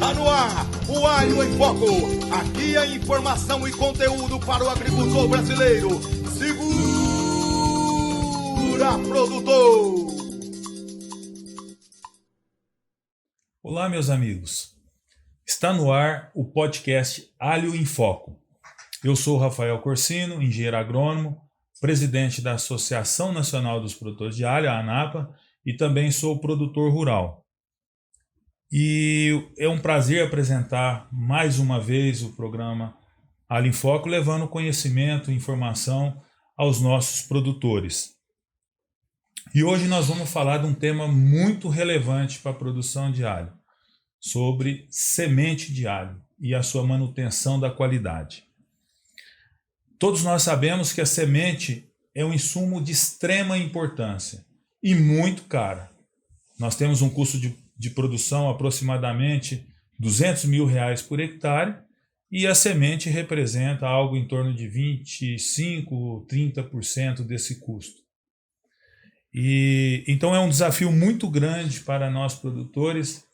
Está no ar, o Alho em Foco. Aqui é informação e conteúdo para o agricultor brasileiro. Segura, produtor! Olá, meus amigos. Está no ar o podcast Alho em Foco. Eu sou Rafael Corsino, engenheiro agrônomo, presidente da Associação Nacional dos Produtores de Alho, a ANAPA, e também sou produtor rural. E é um prazer apresentar mais uma vez o programa Alho em Foco, levando conhecimento e informação aos nossos produtores. E hoje nós vamos falar de um tema muito relevante para a produção de alho, sobre semente de alho e a sua manutenção da qualidade. Todos nós sabemos que a semente é um insumo de extrema importância e muito cara. Nós temos um custo de produção aproximadamente R$200 mil por hectare e a semente representa algo em torno de 25%, 30% desse custo. E então é um desafio muito grande para nós produtores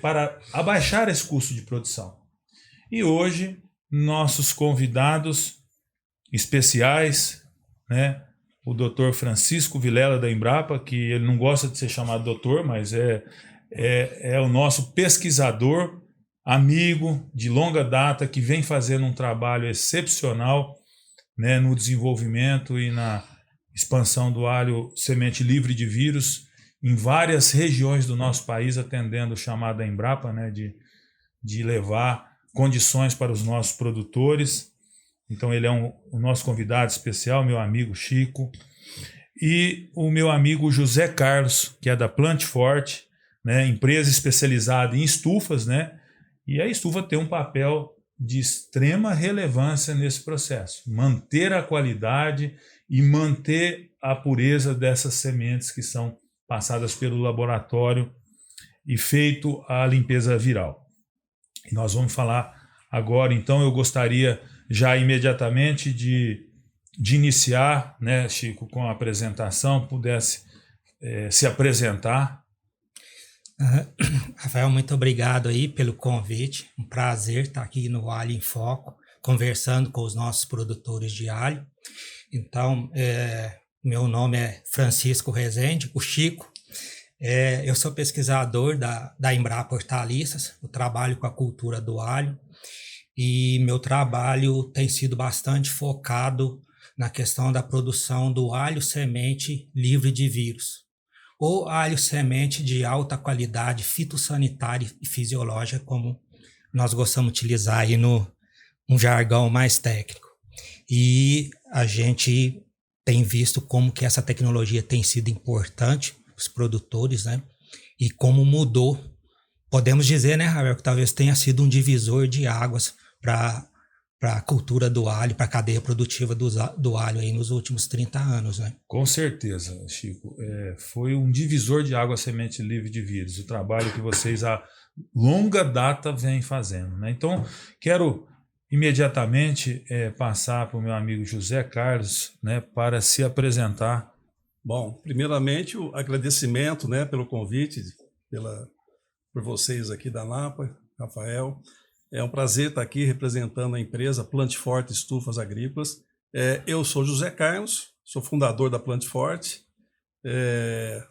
para abaixar esse custo de produção. E hoje nossos convidados especiais, né? O Dr. Francisco Vilela da Embrapa, que ele não gosta de ser chamado doutor, mas é o nosso pesquisador, amigo de longa data, que vem fazendo um trabalho excepcional, né, no desenvolvimento e na expansão do alho semente livre de vírus em várias regiões do nosso país, atendendo o chamado da Embrapa, né, de levar condições para os nossos produtores. Então ele é o nosso convidado especial, meu amigo Chico, e o meu amigo José Carlos, que é da Plant Forte, né, empresa especializada em estufas, né, e a estufa tem um papel de extrema relevância nesse processo, manter a qualidade e manter a pureza dessas sementes que são passadas pelo laboratório e feito a limpeza viral. E nós vamos falar agora, então eu gostaria já imediatamente de iniciar, né, Chico, com a apresentação, pudesse se apresentar. Rafael, muito obrigado aí pelo convite, um prazer estar aqui no Alho em Foco, conversando com os nossos produtores de alho. Então, meu nome é Francisco Rezende, o Chico. Eu sou pesquisador da Embrapa Hortaliças, eu trabalho com a cultura do alho e meu trabalho tem sido bastante focado na questão da produção do alho semente livre de vírus, ou alho semente de alta qualidade fitossanitária e fisiológica, como nós gostamos de utilizar aí num jargão mais técnico. E a gente tem visto como que essa tecnologia tem sido importante para os produtores, né? E como mudou, podemos dizer, né, Rafael, que talvez tenha sido um divisor de águas para a cultura do alho, para a cadeia produtiva do alho aí nos últimos 30 anos, né? Com certeza, Chico. Foi um divisor de água semente livre de vírus, o trabalho que vocês há longa data vêm fazendo, né? Então, quero imediatamente passar para o meu amigo José Carlos, né, para se apresentar. Bom, primeiramente o agradecimento, né, pelo convite, por vocês aqui da ANAPA, Rafael. É um prazer estar aqui representando a empresa Plant Forte Estufas Agrícolas. Eu sou José Carlos, sou fundador da Plant Forte.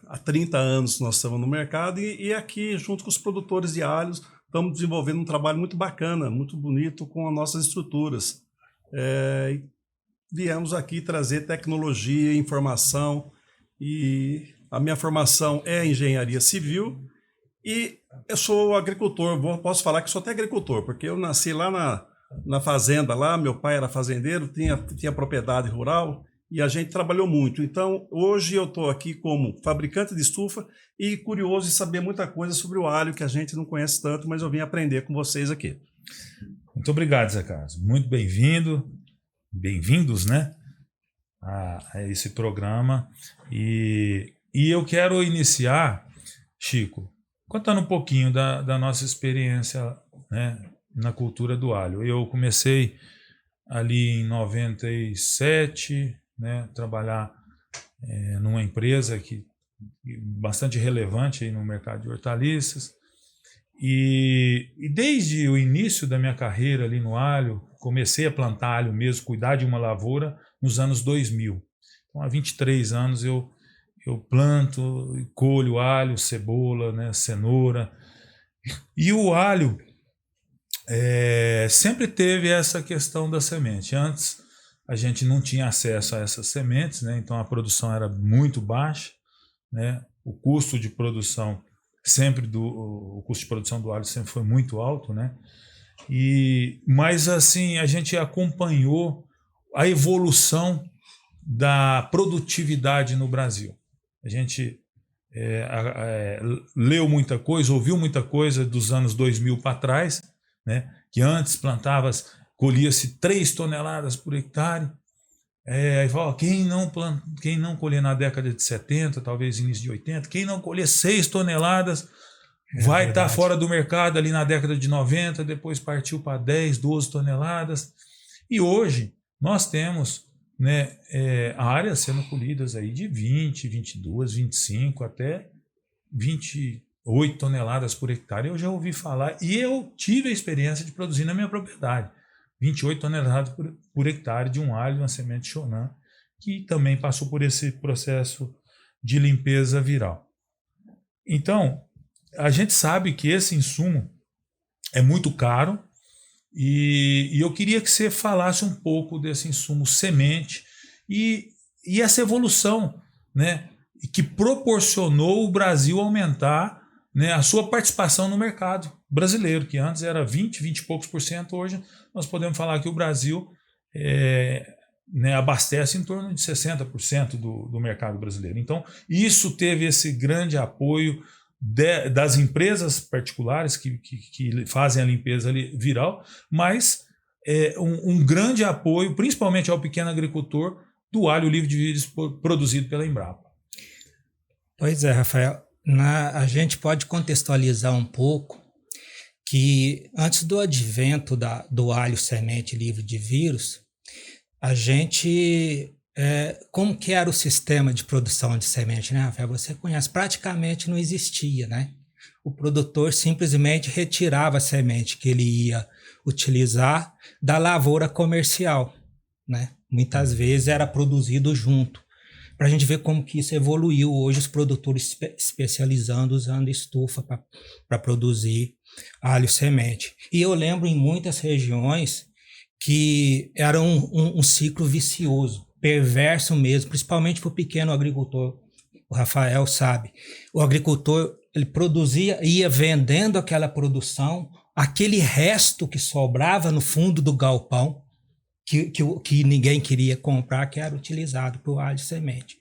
Há 30 anos nós estamos no mercado e aqui, junto com os produtores de alhos, estamos desenvolvendo um trabalho muito bacana, muito bonito com as nossas estruturas. Viemos aqui trazer tecnologia, informação, e a minha formação é engenharia civil e eu sou agricultor. Posso falar que sou até agricultor, porque eu nasci lá na fazenda, lá meu pai era fazendeiro, tinha propriedade rural e a gente trabalhou muito. Então hoje eu estou aqui como fabricante de estufa e curioso de saber muita coisa sobre o alho que a gente não conhece tanto, mas eu vim aprender com vocês aqui. Muito obrigado, Zé Carlos. Muito bem-vindos, né, a esse programa. E eu quero iniciar, Chico, contando um pouquinho da nossa experiência, né, na cultura do alho. Eu comecei ali em 97, né, trabalhar numa empresa bastante relevante aí no mercado de hortaliças. E desde o início da minha carreira ali no alho, comecei a plantar alho mesmo, cuidar de uma lavoura nos anos 2000. Então, há 23 anos eu planto e colho alho, cebola, né, cenoura. E o alho sempre teve essa questão da semente. Antes a gente não tinha acesso a essas sementes, né, então a produção era muito baixa, né, o custo de produção o custo de produção do alho sempre foi muito alto, né? Mas assim, a gente acompanhou a evolução da produtividade no Brasil. A gente leu muita coisa, ouviu muita coisa dos anos 2000 para trás, né? Que antes colhia-se 3 toneladas por hectare. Aí fala, quem não colher na década de 70, talvez início de 80, quem não colher 6 toneladas vai estar fora do mercado ali na década de 90, depois partiu para 10, 12 toneladas. E hoje nós temos, né, áreas sendo colhidas aí de 20, 22, 25 até 28 toneladas por hectare. Eu já ouvi falar e eu tive a experiência de produzir na minha propriedade. 28 toneladas por hectare de um alho, uma semente Shonan, que também passou por esse processo de limpeza viral. Então, a gente sabe que esse insumo é muito caro e eu queria que você falasse um pouco desse insumo semente e essa evolução, né, que proporcionou o Brasil aumentar, né, a sua participação no mercado brasileiro, que antes era 20 e poucos por cento, hoje nós podemos falar que o Brasil né, abastece em torno de 60% do mercado brasileiro. Então, isso teve esse grande apoio das empresas particulares que fazem a limpeza viral, mas um grande apoio, principalmente ao pequeno agricultor, do alho livre de vírus produzido pela Embrapa. Pois é, Rafael. A gente pode contextualizar um pouco que antes do advento do alho semente livre de vírus, a gente... como que era o sistema de produção de semente, né, Rafael? Você conhece, praticamente não existia, né? O produtor simplesmente retirava a semente que ele ia utilizar da lavoura comercial, né? Muitas vezes era produzido junto. Para a gente ver como que isso evoluiu hoje, os produtores especializando, usando estufa para produzir alho semente. E eu lembro em muitas regiões que era um ciclo vicioso, perverso mesmo, principalmente para o pequeno agricultor. O Rafael sabe. O agricultor, ele produzia, ia vendendo aquela produção, aquele resto que sobrava no fundo do galpão, que ninguém queria comprar, que era utilizado para o alho semente.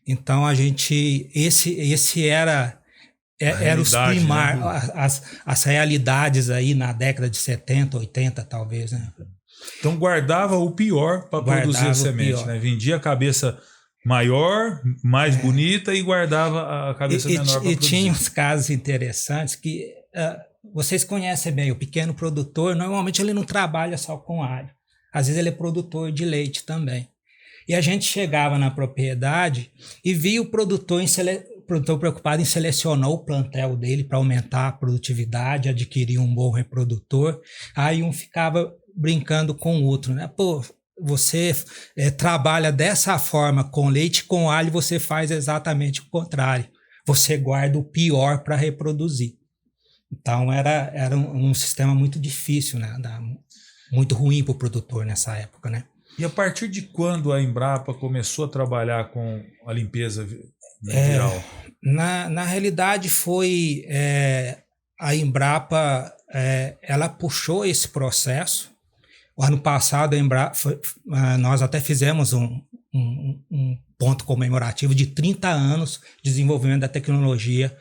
Então esse era os primários, né? as realidades aí na década de 70, 80 talvez, né? Então guardava o pior para produzir a semente, né? Vendia a cabeça maior, mais bonita e guardava a cabeça menor para produzir. E tinha uns casos interessantes que vocês conhecem bem, o pequeno produtor, normalmente ele não trabalha só com alho. Às vezes ele é produtor de leite também. E a gente chegava na propriedade e via o produtor preocupado em selecionar o plantel dele para aumentar a produtividade, adquirir um bom reprodutor. Aí um ficava brincando com o outro, né? Pô, você trabalha dessa forma com leite, com alho você faz exatamente o contrário. Você guarda o pior para reproduzir. Então era um sistema muito difícil, né? Muito ruim para o produtor nessa época, né? E a partir de quando a Embrapa começou a trabalhar com a limpeza viral? Na realidade foi a Embrapa, ela puxou esse processo. O ano passado a Embrapa, nós até fizemos um ponto comemorativo de 30 anos de desenvolvimento da tecnologia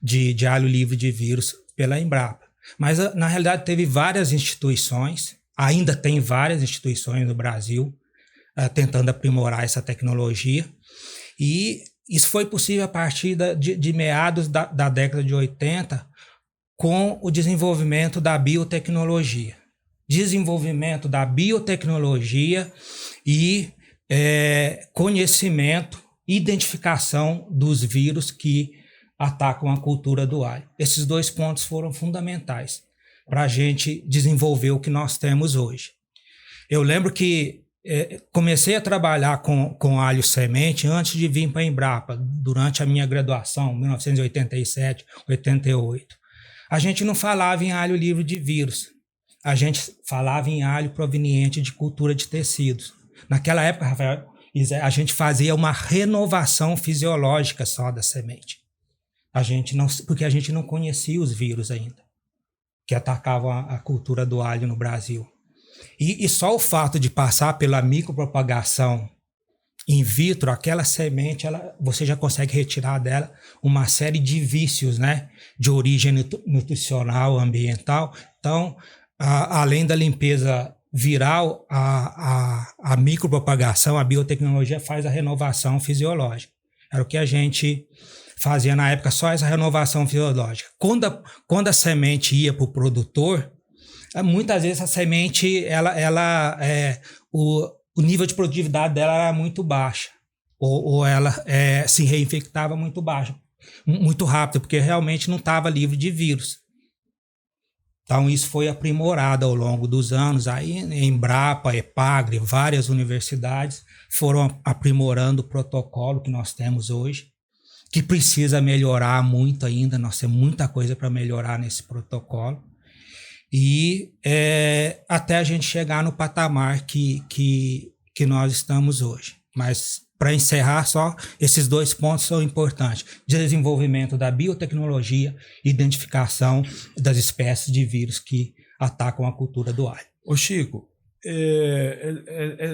de alho livre de vírus pela Embrapa. Mas na realidade teve várias instituições, ainda tem várias instituições no Brasil tentando aprimorar essa tecnologia. E isso foi possível a partir de meados da década de 80 com o desenvolvimento da biotecnologia. Desenvolvimento da biotecnologia e conhecimento, identificação dos vírus que atacam a cultura do alho. Esses 2 pontos foram fundamentais para a gente desenvolver o que nós temos hoje. Eu lembro que comecei a trabalhar com alho semente antes de vir para a Embrapa, durante a minha graduação, 1987, 88. A gente não falava em alho livre de vírus, a gente falava em alho proveniente de cultura de tecidos. Naquela época, Rafael, a gente fazia uma renovação fisiológica só da semente. Porque a gente não conhecia os vírus ainda, que atacavam a cultura do alho no Brasil. E só o fato de passar pela micropropagação in vitro, aquela semente, você já consegue retirar dela uma série de vícios, né? De origem nutricional, ambiental. Então, além da limpeza viral, a micropropagação, a biotecnologia faz a renovação fisiológica. Era o que a gente fazia na época, só essa renovação fisiológica. Quando a semente ia para o produtor, muitas vezes a semente, o nível de produtividade dela era muito baixa, ou ela se reinfectava muito baixa, muito rápido, porque realmente não estava livre de vírus. Então isso foi aprimorado ao longo dos anos. Aí Embrapa, Epagre, várias universidades foram aprimorando o protocolo que nós temos hoje, que precisa melhorar muito ainda. Nós temos muita coisa para melhorar nesse protocolo. E até a gente chegar no patamar que nós estamos hoje. Mas, para encerrar, só esses 2 pontos são importantes: desenvolvimento da biotecnologia, identificação das espécies de vírus que atacam a cultura do alho. Ô Chico,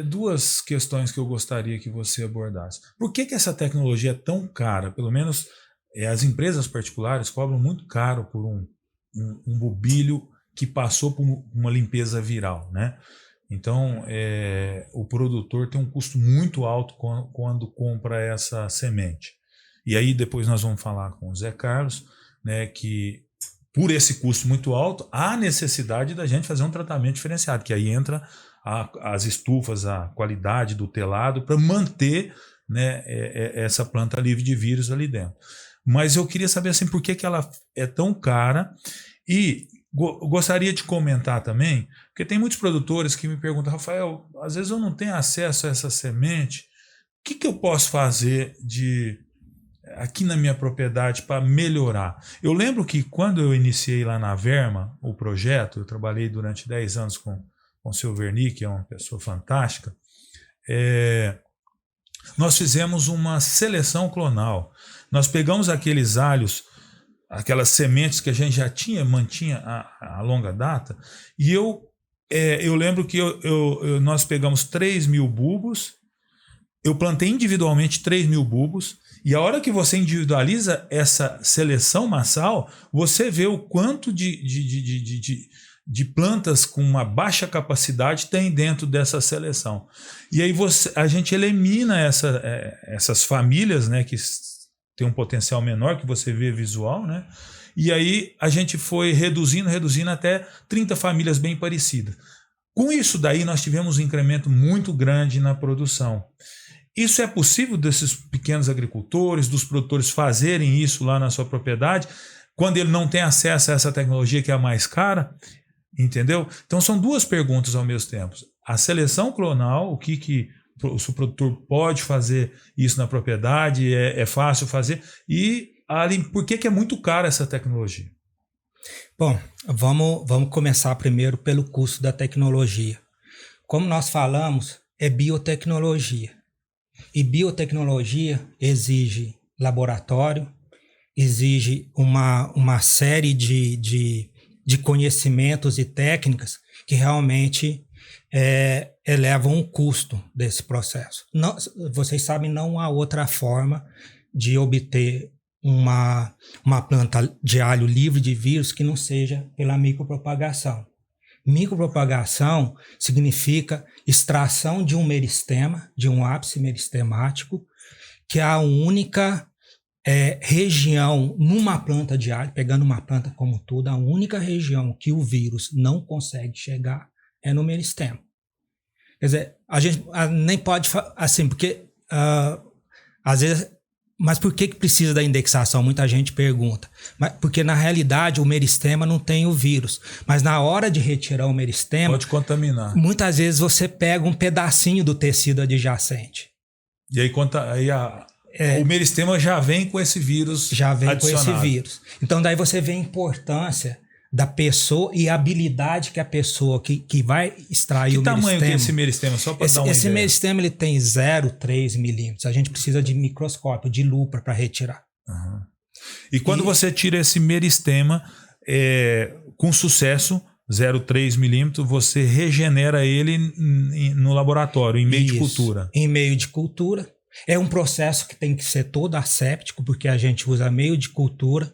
2 questões que eu gostaria que você abordasse. Por que essa tecnologia é tão cara? Pelo menos as empresas particulares cobram muito caro por um bulbilho que passou por uma limpeza viral, né? Então, o produtor tem um custo muito alto quando compra essa semente. E aí depois nós vamos falar com o Zé Carlos, né, que por esse custo muito alto, há necessidade da gente fazer um tratamento diferenciado, que aí entra as estufas, a qualidade do telado, para manter, né, essa planta livre de vírus ali dentro. Mas eu queria saber assim, por que ela é tão cara, e gostaria de comentar também, porque tem muitos produtores que me perguntam: Rafael, às vezes eu não tenho acesso a essa semente, o que eu posso fazer aqui na minha propriedade para melhorar? Eu lembro que quando eu iniciei lá na Verma o projeto, eu trabalhei durante 10 anos com o seu Verni, que é uma pessoa fantástica, nós fizemos uma seleção clonal. Nós pegamos aqueles alhos, aquelas sementes que a gente já mantinha a longa data, e eu lembro que nós pegamos 3.000 bulbos, eu plantei individualmente 3.000 bulbos, e a hora que você individualiza essa seleção massal, você vê o quanto de plantas com uma baixa capacidade tem dentro dessa seleção. E aí a gente elimina essas famílias, né, que tem um potencial menor, que você vê visual, né? E aí a gente foi reduzindo até 30 famílias bem parecidas. Com isso daí nós tivemos um incremento muito grande na produção. Isso é possível desses pequenos agricultores, dos produtores fazerem isso lá na sua propriedade, quando ele não tem acesso a essa tecnologia que é a mais cara? Entendeu? Então são 2 perguntas ao mesmo tempo. A seleção clonal, o que o seu produtor pode fazer isso na propriedade, é fácil fazer, e por que é muito cara essa tecnologia? Bom, vamos começar primeiro pelo custo da tecnologia. Como nós falamos, é biotecnologia. E biotecnologia exige laboratório, exige uma série de conhecimentos e técnicas que realmente elevam o custo desse processo. Não, vocês sabem, não há outra forma de obter uma planta de alho livre de vírus que não seja pela micropropagação. Micropropagação significa extração de um meristema, de um ápice meristemático, que é a única região numa planta de alho, pegando uma planta como tudo, a única região que o vírus não consegue chegar é no meristema. Quer dizer, a gente nem pode, assim, porque às vezes Mas por que precisa da indexação? Muita gente pergunta. Porque na realidade o meristema não tem o vírus. Mas na hora de retirar o meristema... Pode contaminar. Muitas vezes você pega um pedacinho do tecido adjacente. E aí, o meristema já vem com esse vírus Já vem adicionado. com esse vírus. Então daí você vê a importância da pessoa e a habilidade que a pessoa que vai extrair o meristema... Que tamanho tem esse meristema? Só para dar uma Esse ideia. meristema ele tem 0,3 milímetros. A gente precisa de microscópio, de lupa para retirar. Uhum. E quando você tira esse meristema com sucesso, 0,3 milímetros, você regenera ele no laboratório, em meio de cultura. Em meio de cultura. É um processo que tem que ser todo asséptico, porque a gente usa meio de cultura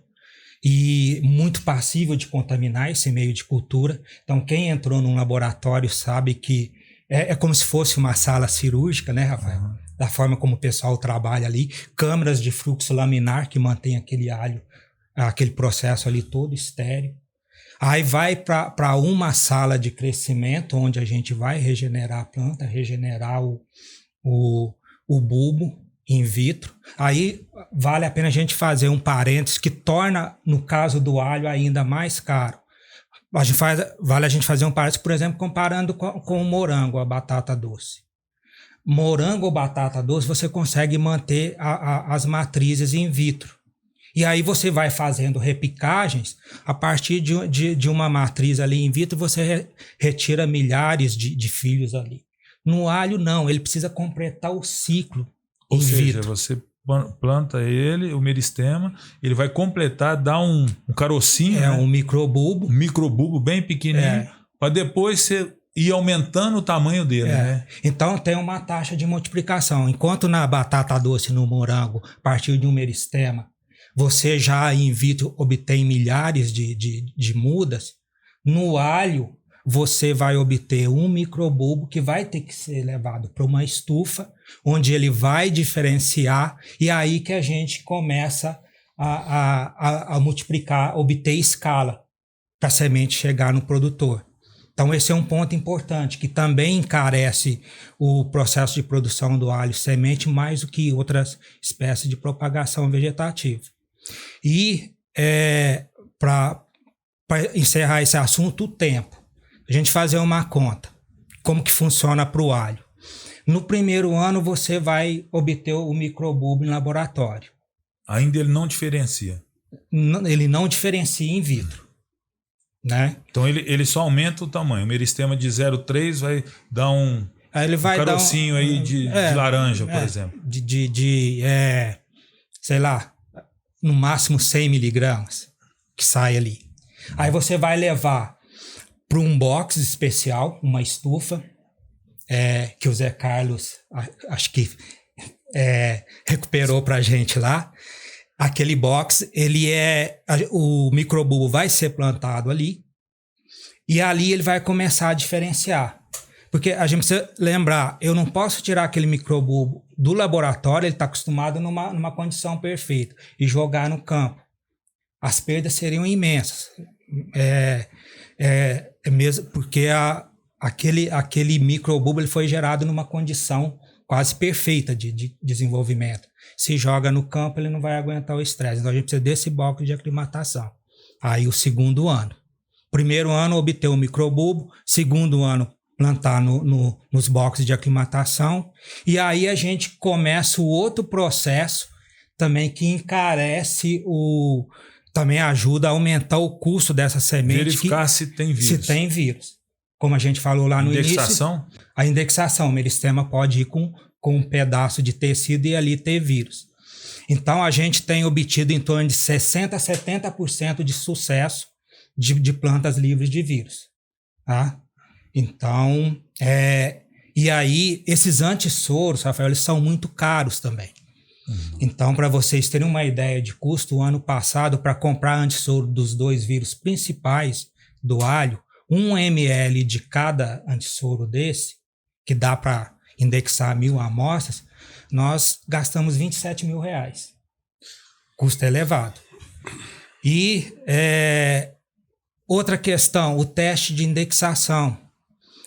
e muito passível de contaminar esse meio de cultura. Então, quem entrou num laboratório sabe que é como se fosse uma sala cirúrgica, né, Rafael? Uhum. Da forma como o pessoal trabalha ali. Câmaras de fluxo laminar que mantém aquele processo ali todo estéril. Aí vai para uma sala de crescimento, onde a gente vai regenerar a planta, regenerar o bulbo in vitro. Aí vale a pena a gente fazer um parênteses que torna, no caso do alho, ainda mais caro. Vale a gente fazer um parênteses, por exemplo, comparando com o morango, a batata doce. Morango ou batata doce, você consegue manter as matrizes in vitro. E aí você vai fazendo repicagens, a partir de uma matriz ali in vitro, você retira milhares de filhos ali. No alho, não, ele precisa completar o ciclo. Ou seja, você planta ele, o meristema, ele vai completar, dar um carocinho. Um microbulbo. Um microbulbo bem pequenininho, para depois você ir aumentando o tamanho dele, né? Então tem uma taxa de multiplicação. Enquanto na batata doce, no morango, a partir de um meristema, você já in vitro obtém milhares de mudas, no alho você vai obter um microbulbo que vai ter que ser levado para uma estufa, onde ele vai diferenciar, e aí que a gente começa a multiplicar, obter escala para a semente chegar no produtor. Então esse é um ponto importante, que também encarece o processo de produção do alho semente mais do que outras espécies de propagação vegetativa. E para encerrar esse assunto, o tempo. A gente fazer uma conta. Como que funciona para o alho? No primeiro ano você vai obter o microbulbo em laboratório. Ainda ele não diferencia? Ele não diferencia in vitro. Né? Então ele só aumenta o tamanho. O meristema de 0,3 vai dar um carocinho aí de laranja, por exemplo. Sei lá, no máximo 100 miligramas que sai ali. Aí você vai levar para um box especial, uma estufa, que o Zé Carlos acho que recuperou para a gente lá. Aquele box, o microbulbo vai ser plantado ali, e ali ele vai começar a diferenciar. Porque a gente precisa lembrar, eu não posso tirar aquele microbulbo do laboratório, ele está acostumado numa condição perfeita, e jogar no campo. As perdas seriam imensas. Mesmo porque aquele microbulbo ele foi gerado numa condição quase perfeita de desenvolvimento. Se joga no campo, ele não vai aguentar o estresse. Então a gente precisa desse bloco de aclimatação. Aí o segundo ano. Primeiro ano, obter o microbulbo. Segundo ano, plantar nos boxes de aclimatação. E aí a gente começa o outro processo também que encarece também ajuda a aumentar o custo dessa semente. Verificar se tem vírus. Se tem vírus. Como a gente falou lá no indexação? Início. A indexação. O meristema pode ir com um pedaço de tecido e ali ter vírus. Então, a gente tem obtido em torno de 60% a 70% de sucesso de plantas livres de vírus. Tá? Então, e aí, esses antissoros, Rafael, eles são muito caros também. Então, para vocês terem uma ideia de custo, o ano passado, para comprar antissoro dos 2 vírus principais do alho, 1 ml de cada antissoro desse, que dá para indexar 1.000 amostras, nós gastamos R$27 mil. Custo elevado. E outra questão, o teste de indexação.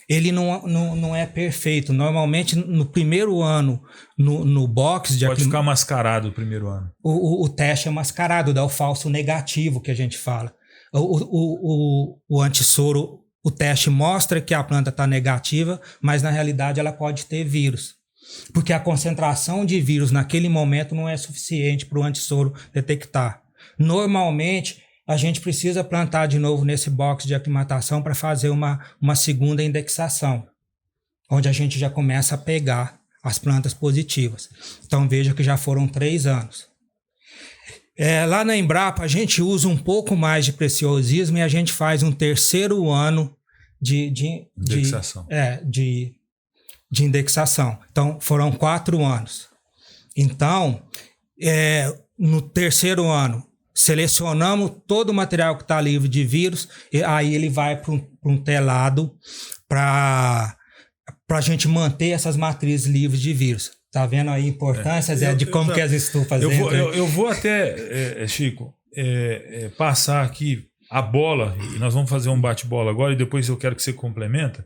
ele não é perfeito. Normalmente, no primeiro ano, no box de Pode ficar mascarado o primeiro ano. o teste é mascarado, dá o falso negativo que a gente fala. O antissoro, o teste mostra que a planta está negativa, mas na realidade ela pode ter vírus. Porque a concentração de vírus naquele momento não é suficiente para o antissoro detectar. Normalmente, a gente precisa plantar de novo nesse box de aclimatação para fazer uma segunda indexação, onde a gente já começa a pegar as plantas positivas. Então veja que já foram 3 anos. Lá na Embrapa a gente usa um pouco mais de preciosismo e a gente faz um 3º ano de Indexação. de indexação. Então foram 4 anos. Então, no 3º ano, selecionamos todo o material que está livre de vírus, e aí ele vai para um telado para a gente manter essas matrizes livres de vírus. Tá vendo aí a importância, Zé, de como que as estufas entram? Eu vou até, Chico, passar aqui a bola, e nós vamos fazer um bate-bola agora, e depois eu quero que você complementa,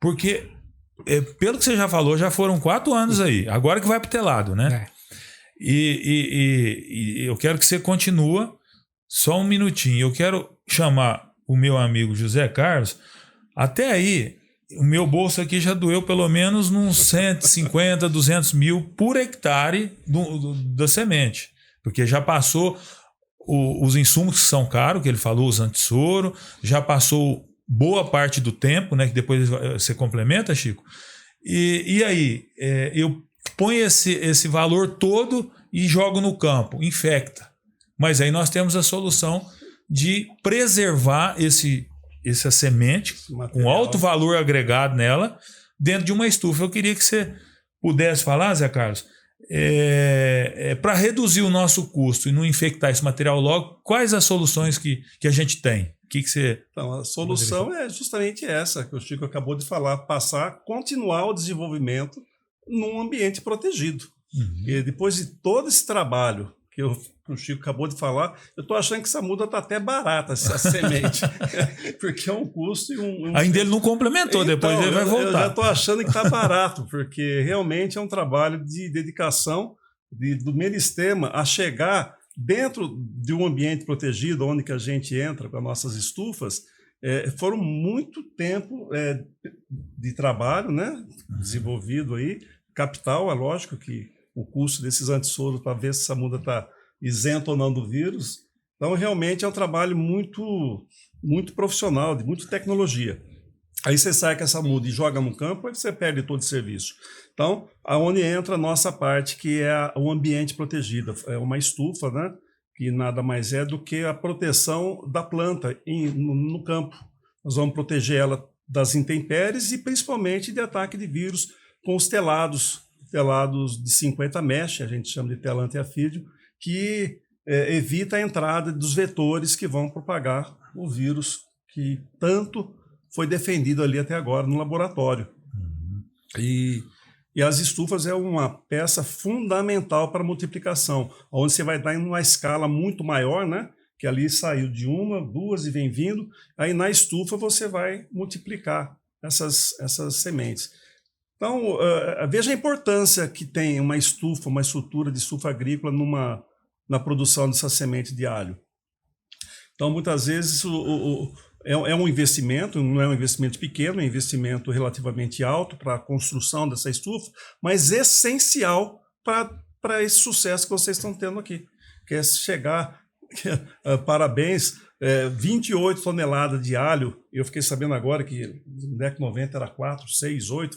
porque, pelo que você já falou, já foram 4 anos aí, agora que vai para o telado, né? E eu quero que você continue só um minutinho. Eu quero chamar o meu amigo José Carlos. Até aí, o meu bolso aqui já doeu pelo menos uns 150, 200 mil por hectare da semente. Porque já passou os insumos que são caros, que ele falou, os antissoro, já passou boa parte do tempo, né, que depois você complementa, Chico. E aí, eu põe esse valor todo e joga no campo, infecta. Mas aí nós temos a solução de preservar essa semente com alto valor agregado nela dentro de uma estufa. Eu queria que você pudesse falar, Zé Carlos, para reduzir o nosso custo e não infectar esse material logo, quais as soluções que a gente tem? Que você... Então, a solução é justamente essa que o Chico acabou de falar, continuar o desenvolvimento num ambiente protegido. E depois de todo esse trabalho que o Chico acabou de falar, eu estou achando que essa muda está até barata, essa semente, porque é um custo e Ainda ele não complementou, então, depois ele vai voltar. Eu já estou achando que está barato, porque realmente é um trabalho de dedicação do Meristema a chegar dentro de um ambiente protegido, onde que a gente entra com as nossas estufas. Foram muito tempo de trabalho, né, desenvolvido aí, capital, é lógico que o custo desses antissoros para ver se essa muda está isenta ou não do vírus. Então, realmente é um trabalho muito, muito profissional, de muita tecnologia. Aí você sai com essa muda e joga no campo, aí você perde todo o serviço. Então, aonde entra a nossa parte, que é o ambiente protegido. É uma estufa, né, que nada mais é do que a proteção da planta no campo. Nós vamos proteger ela das intempéries e principalmente de ataque de vírus com os telados de 50 mesh, a gente chama de tela antiafídio, que evita a entrada dos vetores que vão propagar o vírus que tanto foi defendido ali até agora no laboratório. E as estufas é uma peça fundamental para a multiplicação, onde você vai dar em uma escala muito maior, né? Que ali saiu de 1, 2 e vem vindo, aí na estufa você vai multiplicar essas sementes. Então, veja a importância que tem uma estufa, uma estrutura de estufa agrícola na produção dessa semente de alho. Então, muitas vezes é um investimento, não é um investimento pequeno, é um investimento relativamente alto para a construção dessa estufa, mas essencial para esse sucesso que vocês estão tendo aqui, que é chegar, parabéns, 28 toneladas de alho. Eu fiquei sabendo agora que no década 90 era 4, 6, 8.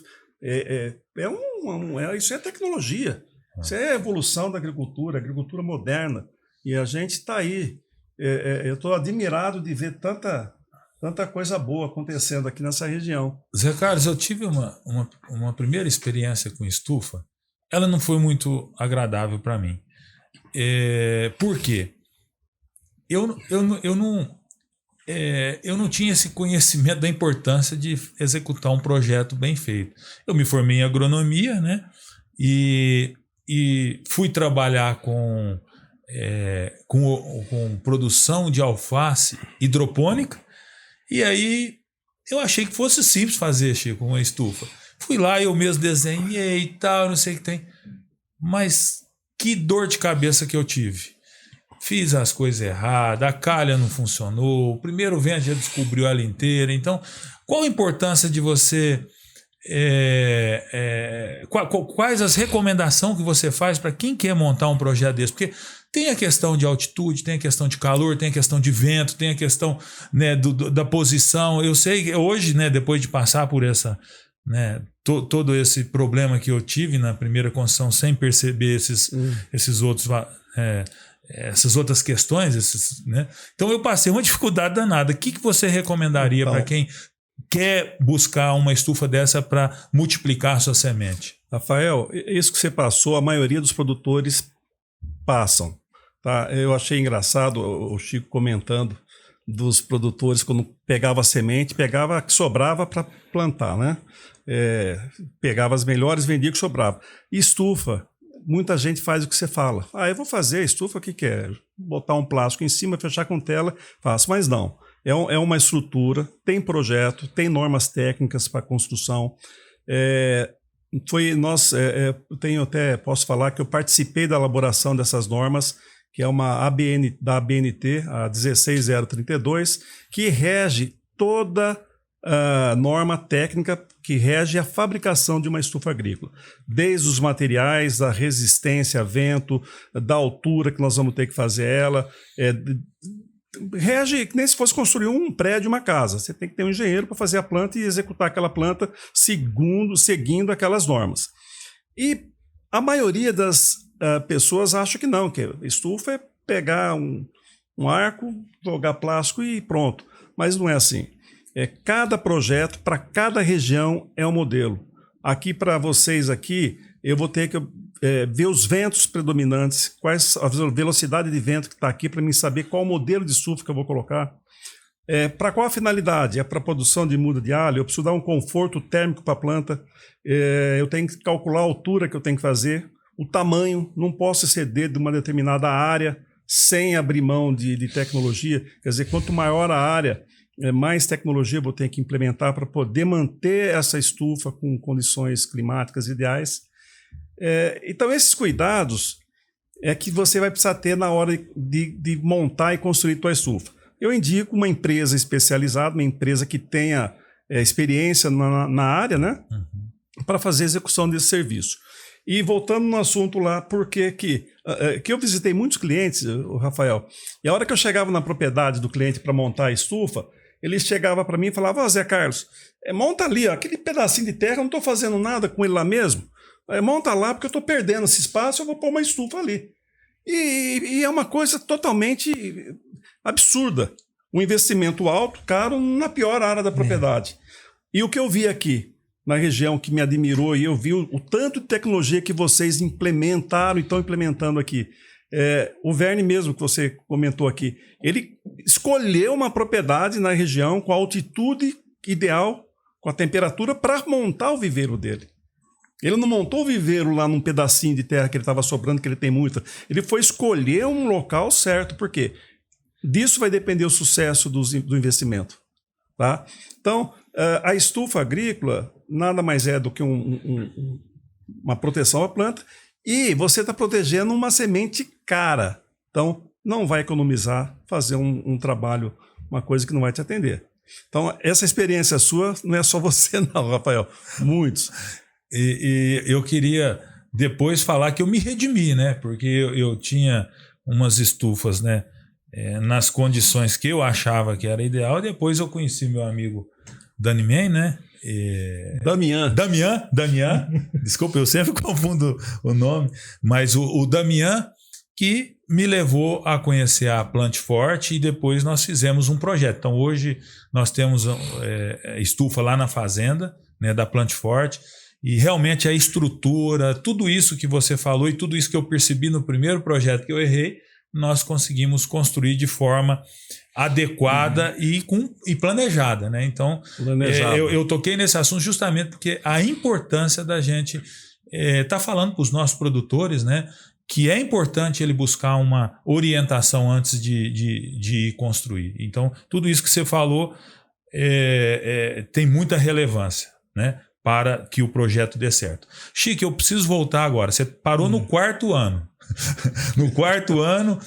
Isso é tecnologia, isso é evolução da agricultura moderna, e a gente está aí. Eu estou admirado de ver tanta coisa boa acontecendo aqui nessa região. Zé Carlos, eu tive uma primeira experiência com estufa, ela não foi muito agradável para mim. Por quê? Eu não tinha esse conhecimento da importância de executar um projeto bem feito. Eu me formei em agronomia, né? E fui trabalhar com produção de alface hidropônica. E aí Eu achei que fosse simples fazer, Chico, uma estufa. Fui lá, eu mesmo desenhei e tal, não sei o que tem. Mas que dor de cabeça que eu tive. Fiz as coisas erradas, a calha não funcionou, o primeiro vento já descobriu ela inteira. Então, qual a importância de você... quais as recomendações que você faz para quem quer montar um projeto desse? Porque tem a questão de altitude, tem a questão de calor, tem a questão de vento, tem a questão, né, da posição. Eu sei que hoje, né, depois de passar por essa, né, todo esse problema que eu tive na primeira construção sem perceber esses outros... essas outras questões, né? Então eu passei uma dificuldade danada. O que você recomendaria para quem quer buscar uma estufa dessa para multiplicar a sua semente? Rafael, isso que você passou, a maioria dos produtores passam. Tá? Eu achei engraçado o Chico comentando dos produtores quando pegava a semente, pegava a que sobrava para plantar, né? Pegava as melhores, vendia o que sobrava. E estufa, muita gente faz o que você fala. Eu vou fazer estufa, o que é? Botar um plástico em cima, fechar com tela, faço. Mas não. É uma estrutura, tem projeto, tem normas técnicas para construção. Posso falar que eu participei da elaboração dessas normas, que é uma da ABNT, a 16032, que rege toda a norma técnica que rege a fabricação de uma estufa agrícola. Desde os materiais, da resistência a vento, da altura que nós vamos ter que fazer ela, rege que nem se fosse construir um prédio, uma casa. Você tem que ter um engenheiro para fazer a planta e executar aquela planta seguindo aquelas normas. E a maioria das pessoas acha que não, que estufa é pegar um arco, jogar plástico e pronto. Mas não é assim. Cada projeto, para cada região, é um modelo. Aqui, para vocês aqui, eu vou ter que ver os ventos predominantes, quais a velocidade de vento que está aqui, para mim saber qual modelo de estufa que eu vou colocar. Para qual a finalidade? É para a produção de muda de alho? Eu preciso dar um conforto térmico para a planta. Eu tenho que calcular a altura que eu tenho que fazer. O tamanho, não posso exceder de uma determinada área sem abrir mão de tecnologia. Quer dizer, quanto maior a área, mais tecnologia eu vou ter que implementar para poder manter essa estufa com condições climáticas ideais. Então, esses cuidados é que você vai precisar ter na hora de montar e construir tua estufa. Eu indico uma empresa especializada, uma empresa que tenha experiência na área, né? Para fazer a execução desse serviço. E voltando no assunto lá, porque que eu visitei muitos clientes, Rafael, e a hora que eu chegava na propriedade do cliente para montar a estufa, ele chegava para mim e falava: Zé Carlos, monta ali, ó, aquele pedacinho de terra, eu não estou fazendo nada com ele lá mesmo. Monta lá, porque eu estou perdendo esse espaço, eu vou pôr uma estufa ali. E é uma coisa totalmente absurda. Um investimento alto, caro, na pior área da propriedade. E o que eu vi aqui, na região que me admirou, e eu vi o tanto de tecnologia que vocês implementaram e estão implementando aqui. O Verne mesmo, que você comentou aqui, ele escolheu uma propriedade na região com a altitude ideal, com a temperatura, para montar o viveiro dele. Ele não montou o viveiro lá num pedacinho de terra que ele estava sobrando, que ele tem muita. Ele foi escolher um local certo, porque disso vai depender o sucesso do investimento. Tá? Então, a estufa agrícola nada mais é do que uma proteção à planta, e você está protegendo uma semente cara. Então, não vai economizar, fazer um trabalho, uma coisa que não vai te atender. Então, essa experiência sua não é só você não, Rafael. Muitos. E eu queria depois falar que eu me redimi, né? Porque eu tinha umas estufas, né? Nas condições que eu achava que era ideal. Depois eu conheci meu amigo Daniman, né? Damian. Desculpa, eu sempre confundo o nome. Mas o Damian que me levou a conhecer a Plant Forte, e depois nós fizemos um projeto. Então hoje nós temos estufa lá na fazenda, né, da Plant Forte. E realmente a estrutura, tudo isso que você falou e tudo isso que eu percebi no primeiro projeto que eu errei, nós conseguimos construir de forma adequada e planejada, né? Então, eu toquei nesse assunto justamente porque a importância da gente tá falando para os nossos produtores, né? Que é importante ele buscar uma orientação antes de construir. Então, tudo isso que você falou tem muita relevância, né, para que o projeto dê certo. Chico, eu preciso voltar agora. Você parou no 4º ano. No 4º ano,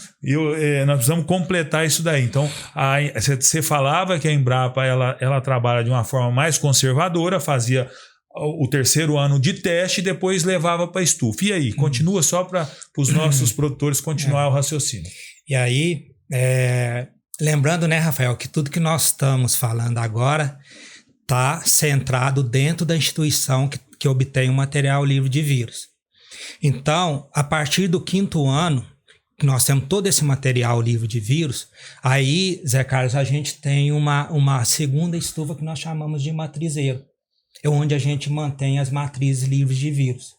nós precisamos completar isso daí. Então, você falava que a Embrapa ela trabalha de uma forma mais conservadora, fazia o 3º ano de teste e depois levava para estufa. E aí, continua só para os nossos produtores continuar o raciocínio. E aí, lembrando, né, Rafael, que tudo que nós estamos falando agora está centrado dentro da instituição que obtém o material livre de vírus. Então, a partir do 5º ano, que nós temos todo esse material livre de vírus, aí, Zé Carlos, a gente tem uma segunda estufa que nós chamamos de matrizeiro, onde a gente mantém as matrizes livres de vírus.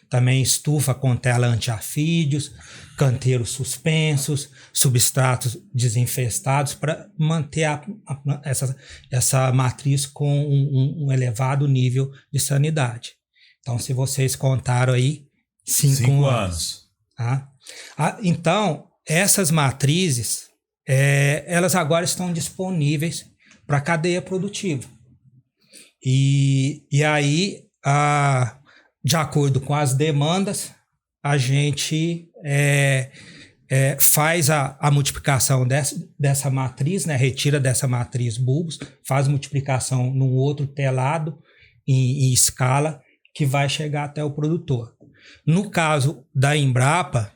Também estufa com tela antiafídeos, canteiros suspensos, substratos desinfestados para manter essa matriz com um elevado nível de sanidade. Então, se vocês contaram aí, 5 anos. Tá? Então, essas matrizes, elas agora estão disponíveis para a cadeia produtiva. E aí, de acordo com as demandas, a gente faz a multiplicação dessa matriz, né? Retira dessa matriz bulbos, faz multiplicação num outro telado em escala que vai chegar até o produtor. No caso da Embrapa,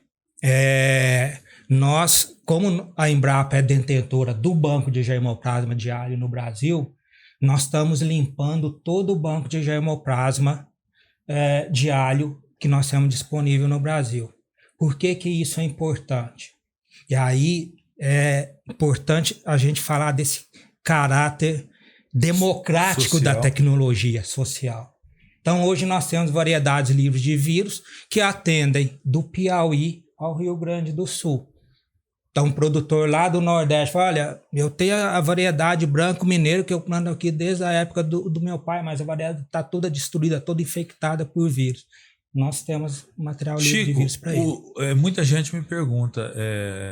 nós, como a Embrapa é detentora do banco de germoplasma de alho no Brasil, nós estamos limpando todo o banco de germoplasma de alho que nós temos disponível no Brasil. Por que isso é importante? E aí é importante a gente falar desse caráter democrático social da tecnologia social. Então, hoje nós temos variedades livres de vírus que atendem do Piauí ao Rio Grande do Sul. Então, um produtor lá do Nordeste fala, olha, eu tenho a variedade branco mineiro que eu planto aqui desde a época do meu pai, mas a variedade está toda destruída, toda infectada por vírus. Nós temos material livre de vírus para ele. Muita gente me pergunta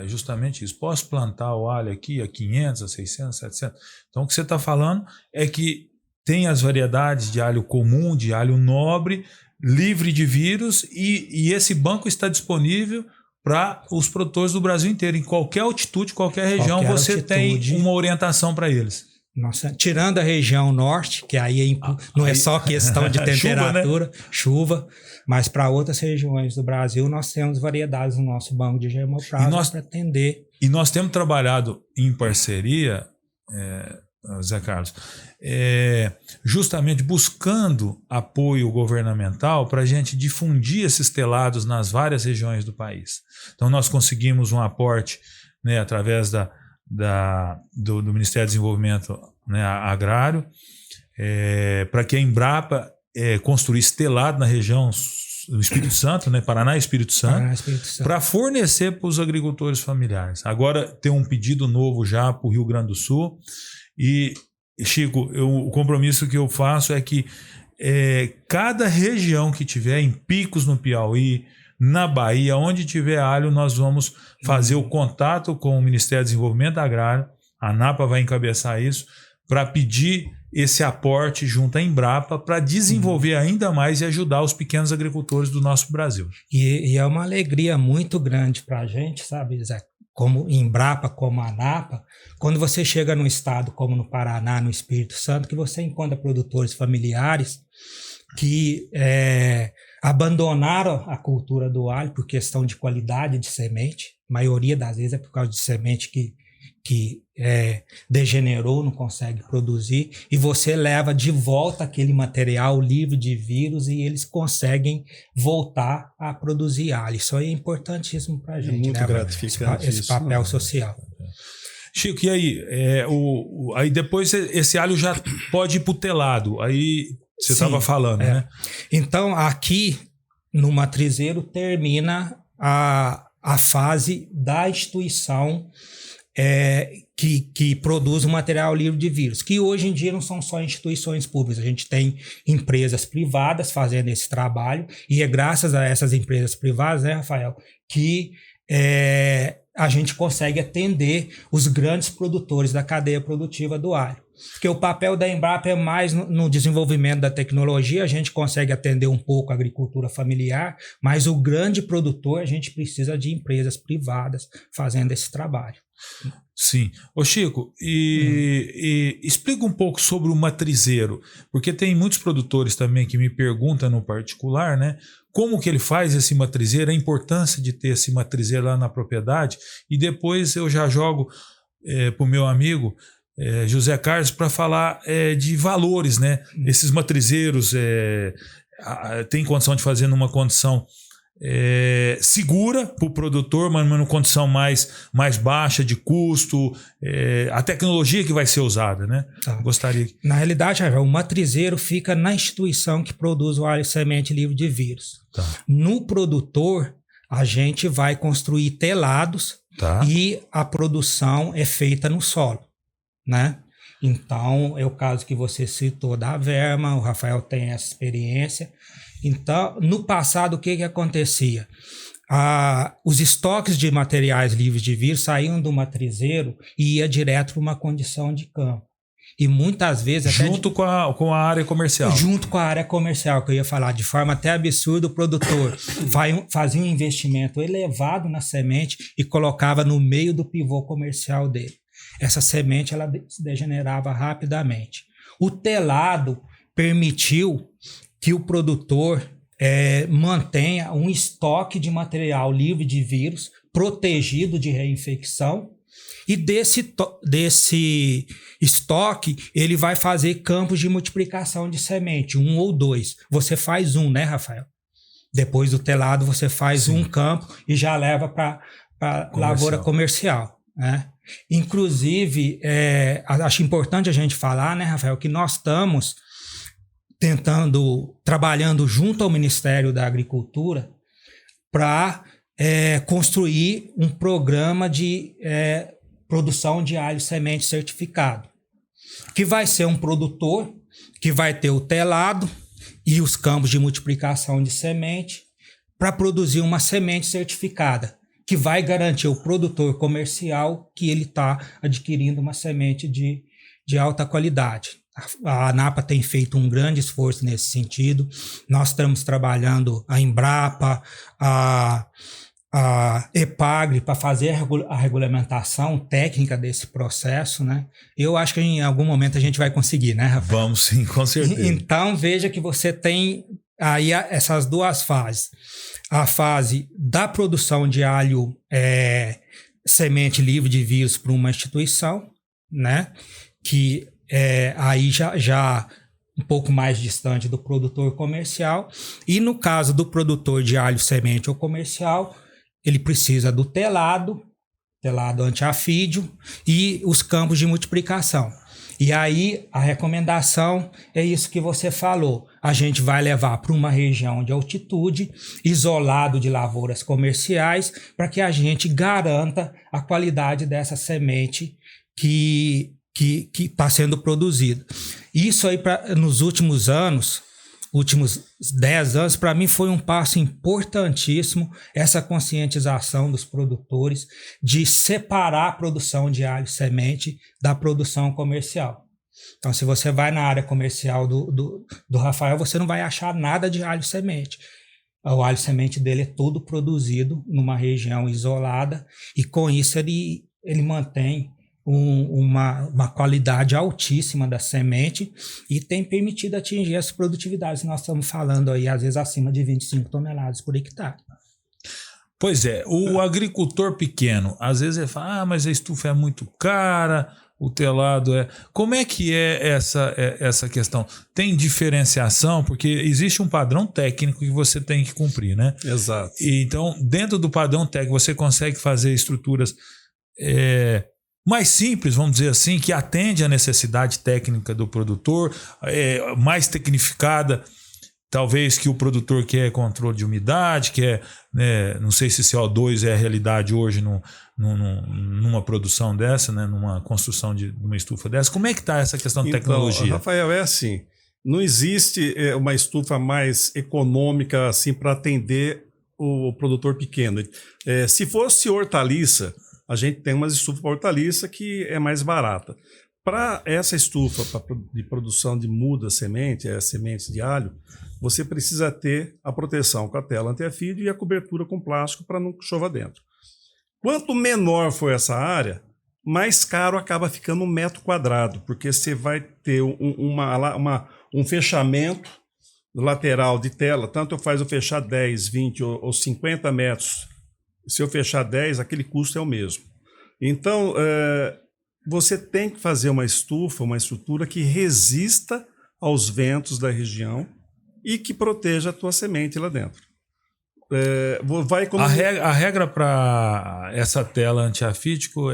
justamente isso. Posso plantar o alho aqui a 500, a 600, 700? Então, o que você está falando é que tem as variedades de alho comum, de alho nobre, livre de vírus, e esse banco está disponível para os produtores do Brasil inteiro. Em qualquer altitude, qualquer região, você tem uma orientação para eles. Nossa, tirando a região norte, que aí não é só questão de temperatura, chuva, mas para outras regiões do Brasil nós temos variedades no nosso banco de germoplasma para atender. E nós temos trabalhado em parceria, Zé Carlos, justamente buscando apoio governamental para a gente difundir esses telados nas várias regiões do país. Então nós conseguimos um aporte, né, através do Ministério do Desenvolvimento, né, Agrário, para que a Embrapa construísse telado na região do Espírito Santo, né, Paraná e Espírito Santo, para fornecer para os agricultores familiares. Agora tem um pedido novo já para o Rio Grande do Sul. E, Chico, o compromisso que eu faço é que cada região que tiver, em Picos no Piauí, na Bahia, onde tiver alho, nós vamos fazer o contato com o Ministério do Desenvolvimento Agrário, a ANAPA vai encabeçar isso, para pedir esse aporte junto à Embrapa para desenvolver ainda mais e ajudar os pequenos agricultores do nosso Brasil. E é uma alegria muito grande para a gente, sabe, Zé? Como Embrapa, como ANAPA, quando você chega num estado como no Paraná, no Espírito Santo, que você encontra produtores familiares que abandonaram a cultura do alho por questão de qualidade de semente, a maioria das vezes é por causa de semente que degenerou, não consegue produzir, e você leva de volta aquele material livre de vírus e eles conseguem voltar a produzir alho. Isso aí é importantíssimo para a gente. Muito gratificante esse papel social. Chico, e aí? Aí depois esse alho já pode ir para o telado, aí você estava falando, né? Então, aqui no matrizeiro termina a fase da instituição que produz o material livre de vírus, que hoje em dia não são só instituições públicas, a gente tem empresas privadas fazendo esse trabalho, e é graças a essas empresas privadas, né, Rafael, que a gente consegue atender os grandes produtores da cadeia produtiva do alho. Porque o papel da Embrapa é mais no desenvolvimento da tecnologia, a gente consegue atender um pouco a agricultura familiar, mas o grande produtor, a gente precisa de empresas privadas fazendo esse trabalho. Sim. Ô Chico, e explica um pouco sobre o matrizeiro, porque tem muitos produtores também que me perguntam no particular, né? Como que ele faz esse matrizeiro, a importância de ter esse matrizeiro lá na propriedade, e depois eu já jogo para o meu amigo José Carlos para falar de valores, né? Esses matrizeiros tem condição de fazer numa condição segura para o produtor, mas numa condição mais baixa de custo, a tecnologia que vai ser usada, né? Tá. Gostaria. Na realidade, o matrizeiro fica na instituição que produz o alho semente livre de vírus. Tá. No produtor, a gente vai construir telados, Tá. e a produção é feita no solo, né? Então, é o caso que você citou da Verma, o Rafael tem essa experiência. Então, no passado, o que acontecia? Os estoques de materiais livres de vírus saíam do matrizeiro e ia direto para uma condição de campo. E muitas vezes... Junto com a área comercial. Junto com a área comercial, que eu ia falar, de forma até absurda, o produtor fazia um investimento elevado na semente e colocava no meio do pivô comercial dele. Essa semente ela se degenerava rapidamente. O telado permitiu que o produtor mantenha um estoque de material livre de vírus, protegido de reinfecção, e desse estoque ele vai fazer campos de multiplicação de semente, 1 ou 2. Você faz um, né, Rafael? Depois do telado você faz Sim. um campo e já leva para lavoura comercial, né? Inclusive, acho importante a gente falar, né, Rafael, que nós estamos trabalhando junto ao Ministério da Agricultura para construir um programa de produção de alho semente certificado, que vai ser um produtor que vai ter o telado e os campos de multiplicação de semente para produzir uma semente certificada, que vai garantir ao produtor comercial que ele está adquirindo uma semente de alta qualidade. A ANAPA tem feito um grande esforço nesse sentido. Nós estamos trabalhando a Embrapa, a EPAGRE para fazer a regulamentação técnica desse processo, né? Eu acho que em algum momento a gente vai conseguir, né, Rafael? Vamos sim, com certeza. Então veja que você tem aí essas duas fases. A fase da produção de alho semente livre de vírus para uma instituição, né? Que aí já um pouco mais distante do produtor comercial. E no caso do produtor de alho semente ou comercial, ele precisa do telado antiafídio e os campos de multiplicação. E aí a recomendação é isso que você falou. A gente vai levar para uma região de altitude, isolado de lavouras comerciais, para que a gente garanta a qualidade dessa semente que está sendo produzida. Isso aí, nos últimos 10 anos, para mim foi um passo importantíssimo, essa conscientização dos produtores de separar a produção de alho semente da produção comercial. Então, se você vai na área comercial do Rafael, você não vai achar nada de alho semente. O alho semente dele é todo produzido numa região isolada e com isso ele mantém uma qualidade altíssima da semente e tem permitido atingir as produtividades que nós estamos falando aí, às vezes acima de 25 toneladas por hectare. Pois é, o agricultor pequeno, às vezes ele fala, mas a estufa é muito cara, o telado é... Como é que é essa questão? Tem diferenciação? Porque existe um padrão técnico que você tem que cumprir, né? Exato. E então, dentro do padrão técnico, você consegue fazer estruturas... mais simples, vamos dizer assim, que atende à necessidade técnica do produtor, mais tecnificada, talvez que o produtor quer controle de umidade, quer, né, não sei se CO2 é a realidade hoje numa produção dessa, né, numa construção de uma estufa dessa. Como é que está essa questão de tecnologia? Rafael, assim, não existe uma estufa mais econômica assim, para atender o produtor pequeno. Se fosse hortaliça, a gente tem umas estufas para hortaliça que é mais barata. Para essa estufa de produção de muda semente, sementes de alho, você precisa ter a proteção com a tela anti-afídio e a cobertura com plástico para não chover dentro. Quanto menor for essa área, mais caro acaba ficando um metro quadrado, porque você vai ter um fechamento lateral de tela, tanto eu faz eu fechar 10, 20 ou 50 metros. Se eu fechar 10, aquele custo é o mesmo. Então, você tem que fazer uma estufa, uma estrutura que resista aos ventos da região e que proteja a tua semente lá dentro. A regra para essa tela antiafídico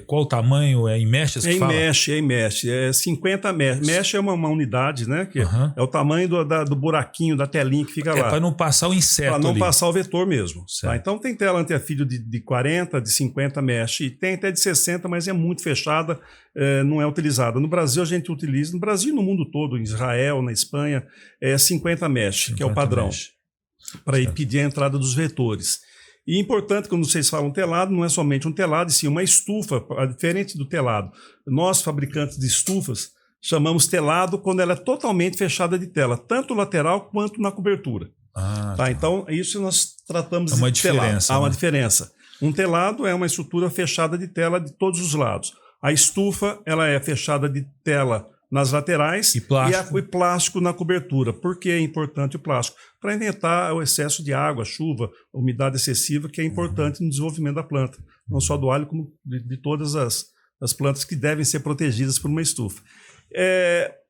qual o tamanho? É em mechas que fala? É em mesh. É 50 mesh. Mesh é uma unidade, né? Que é o tamanho do buraquinho da telinha que fica lá. Para não passar o inseto. Para não ali. passar o vetor mesmo. Tá? Então tem tela antiafídio de 40, de 50 mesh. E tem até de 60, mas é muito fechada, não é utilizada. No Brasil a gente utiliza, no Brasil e no mundo todo, em Israel, na Espanha, é 50 mesh, que é o padrão. Para impedir a entrada dos vetores. E importante, quando vocês falam telado, não é somente um telado, e sim uma estufa, diferente do telado. Nós, fabricantes de estufas, chamamos telado quando ela é totalmente fechada de tela, tanto lateral quanto na cobertura. Tá? Então, isso nós tratamos de telado. Há uma diferença. Um telado é uma estrutura fechada de tela de todos os lados. A estufa ela é fechada de tela nas laterais e plástico na cobertura. Por que é importante o plástico? Para evitar o excesso de água, chuva, umidade excessiva, que é importante no desenvolvimento da planta. Não só do alho, como de todas as plantas que devem ser protegidas por uma estufa.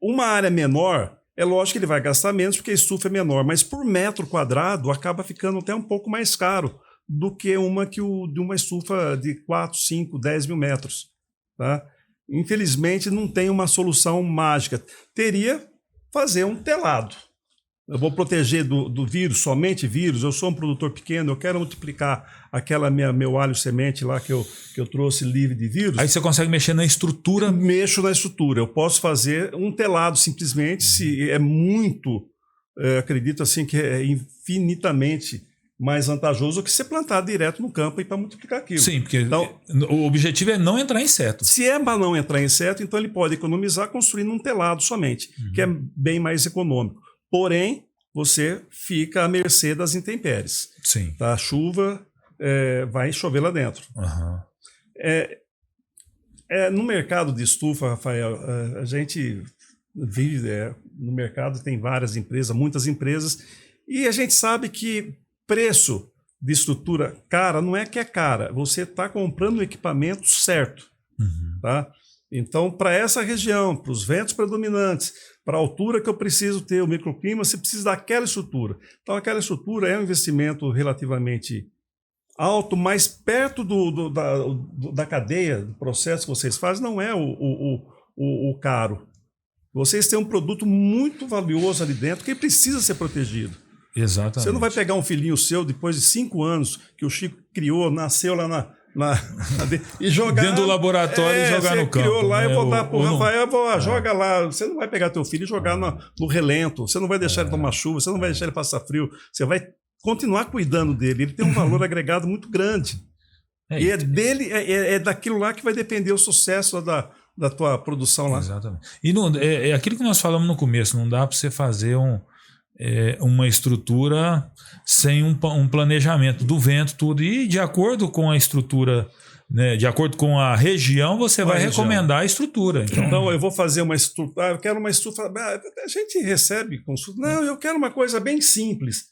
Uma área menor, é lógico que ele vai gastar menos porque a estufa é menor, mas por metro quadrado acaba ficando até um pouco mais caro do que de uma estufa de 4, 5, 10 mil metros. Tá? Infelizmente, não tem uma solução mágica. Teria fazer um telado. Eu vou proteger do vírus, somente vírus. Eu sou um produtor pequeno, eu quero multiplicar meu alho semente lá que eu trouxe livre de vírus. Aí você consegue mexer na estrutura? Mexo na estrutura. Eu posso fazer um telado simplesmente, se é muito, acredito assim que é infinitamente mais vantajoso do que ser plantado direto no campo e para multiplicar aquilo. Sim, porque então, o objetivo é não entrar inseto. Se é para não entrar inseto, então ele pode economizar construindo um telado somente, que é bem mais econômico. Porém, você fica à mercê das intempéries. Sim. Tá? A chuva vai chover lá dentro. No mercado de estufa, Rafael, a gente vive no mercado, tem várias empresas, muitas empresas, e a gente sabe que preço de estrutura cara não é que é cara, você está comprando o equipamento certo. Tá? Então, para essa região, para os ventos predominantes, para a altura que eu preciso ter, o microclima, você precisa daquela estrutura. Então, aquela estrutura é um investimento relativamente alto, mas perto da cadeia, do processo que vocês fazem, não é o caro. Vocês têm um produto muito valioso ali dentro que precisa ser protegido. Exatamente. Você não vai pegar um filhinho seu depois de 5 anos que o Chico criou, nasceu lá e jogar dentro do laboratório e jogar no campo. Criou lá, eu vou dar para o Rafael, joga lá. Você não vai pegar teu filho e jogar no relento, você não vai deixar ele tomar chuva, você não vai deixar ele passar frio, você vai continuar cuidando dele. Ele tem um valor agregado muito grande. E dele, daquilo lá que vai depender o sucesso da tua produção lá. Exatamente. E é aquilo que nós falamos no começo, não dá para você fazer uma estrutura sem um planejamento do vento, tudo. E de acordo com a estrutura, né, de acordo com a região, você vai recomendar a estrutura. Então eu vou fazer uma estrutura. Eu quero uma estufa. A gente recebe consulta. Não, eu quero uma coisa bem simples.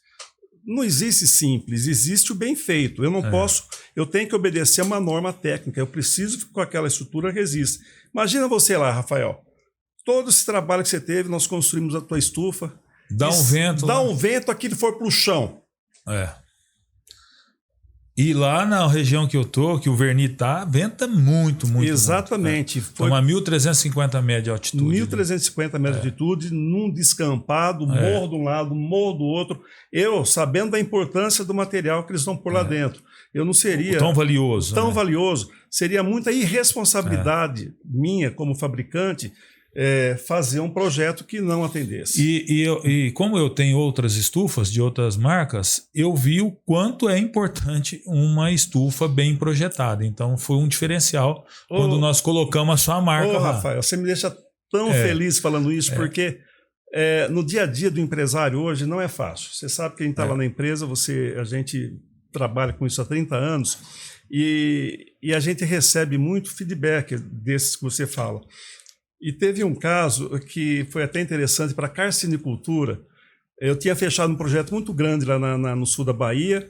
Não existe simples, existe o bem feito. Eu não posso, eu tenho que obedecer a uma norma técnica. Eu preciso que com aquela estrutura resista. Imagina você lá, Rafael. Todo esse trabalho que você teve, nós construímos a tua estufa. Dá um vento. Dá um vento, aquilo for para o chão. E lá na região que eu tô, que o verniz tá, venta muito. Exatamente. Muito, foi uma 1.350 metros de altitude. 1.350 metros de altitude, num descampado, morro de um lado, morro do outro. Eu, sabendo da importância do material que eles vão pôr lá dentro, eu não seria... Tão valioso. Valioso. Seria muita irresponsabilidade minha como fabricante fazer um projeto que não atendesse. E como eu tenho outras estufas de outras marcas, eu vi o quanto é importante uma estufa bem projetada. Então foi um diferencial quando nós colocamos a sua marca lá. Rafael, você me deixa tão feliz falando isso, porque no dia a dia do empresário hoje não é fácil. Você sabe que a gente está lá na empresa, a gente trabalha com isso há 30 anos e a gente recebe muito feedback desses que você fala. E teve um caso que foi até interessante para a carcinicultura. Eu tinha fechado um projeto muito grande lá no sul da Bahia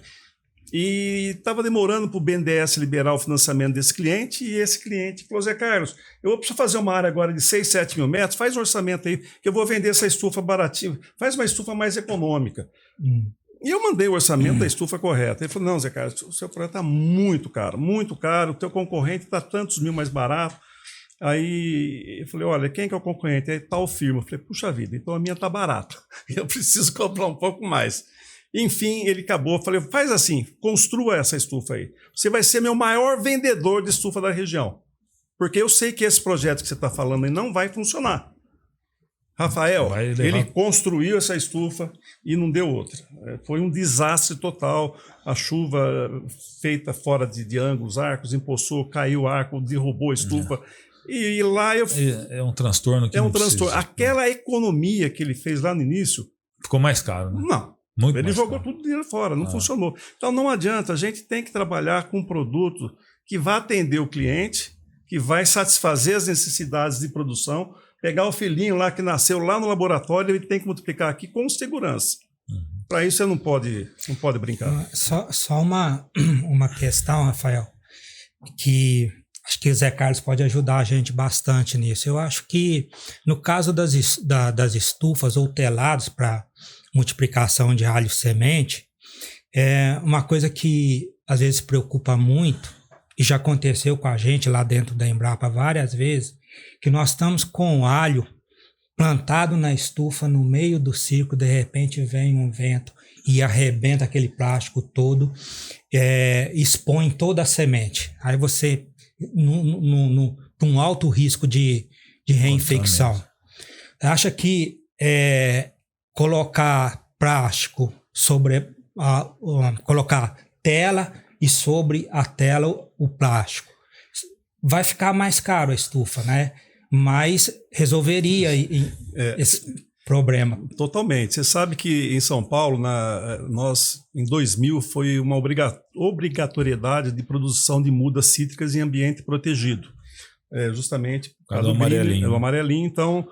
e estava demorando para o BNDES liberar o financiamento desse cliente, e esse cliente falou: Zé Carlos, eu preciso fazer uma área agora de 6, 7 mil metros, faz um orçamento aí que eu vou vender essa estufa baratinha, faz uma estufa mais econômica. E eu mandei o orçamento da estufa correta. Ele falou: não, Zé Carlos, o seu projeto está muito caro, o teu concorrente está tantos mil mais barato. Aí eu falei: olha, quem que é o concorrente? É tal firma. Eu falei: puxa vida, então a minha está barata. Eu preciso comprar um pouco mais. Enfim, ele acabou. Eu falei: faz assim, construa essa estufa aí. Você vai ser meu maior vendedor de estufa da região. Porque eu sei que esse projeto que você está falando aí não vai funcionar. Rafael, ele construiu essa estufa e não deu outra. Foi um desastre total. A chuva feita fora de ângulos, arcos, empoçou, caiu o arco, derrubou a estufa. E lá eu... É um transtorno que transtorno. Aquela economia que ele fez lá no início... Ficou mais caro, né? Não. Muito ele mais jogou caro. tudo dinheiro fora, não funcionou. Então não adianta, a gente tem que trabalhar com um produto que vai atender o cliente, que vai satisfazer as necessidades de produção, pegar o filhinho lá que nasceu lá no laboratório, ele tem que multiplicar aqui com segurança. Para isso você não pode brincar. Só uma questão, Rafael, que acho que o Zé Carlos pode ajudar a gente bastante nisso. Eu acho que no caso das estufas ou telados para multiplicação de alho semente, é uma coisa que às vezes preocupa muito, e já aconteceu com a gente lá dentro da Embrapa várias vezes, que nós estamos com o alho plantado na estufa no meio do circo, de repente vem um vento e arrebenta aquele plástico todo, expõe toda a semente. Aí você, num alto risco de reinfecção. Acha que colocar plástico sobre... colocar tela e sobre a tela o plástico vai ficar mais caro a estufa, né? Mas resolveria esse problema. Totalmente. Você sabe que em São Paulo, nós, em 2000, foi uma obrigatoriedade de produção de mudas cítricas em ambiente protegido. Justamente por causa do amarelinho. O amarelinho, então,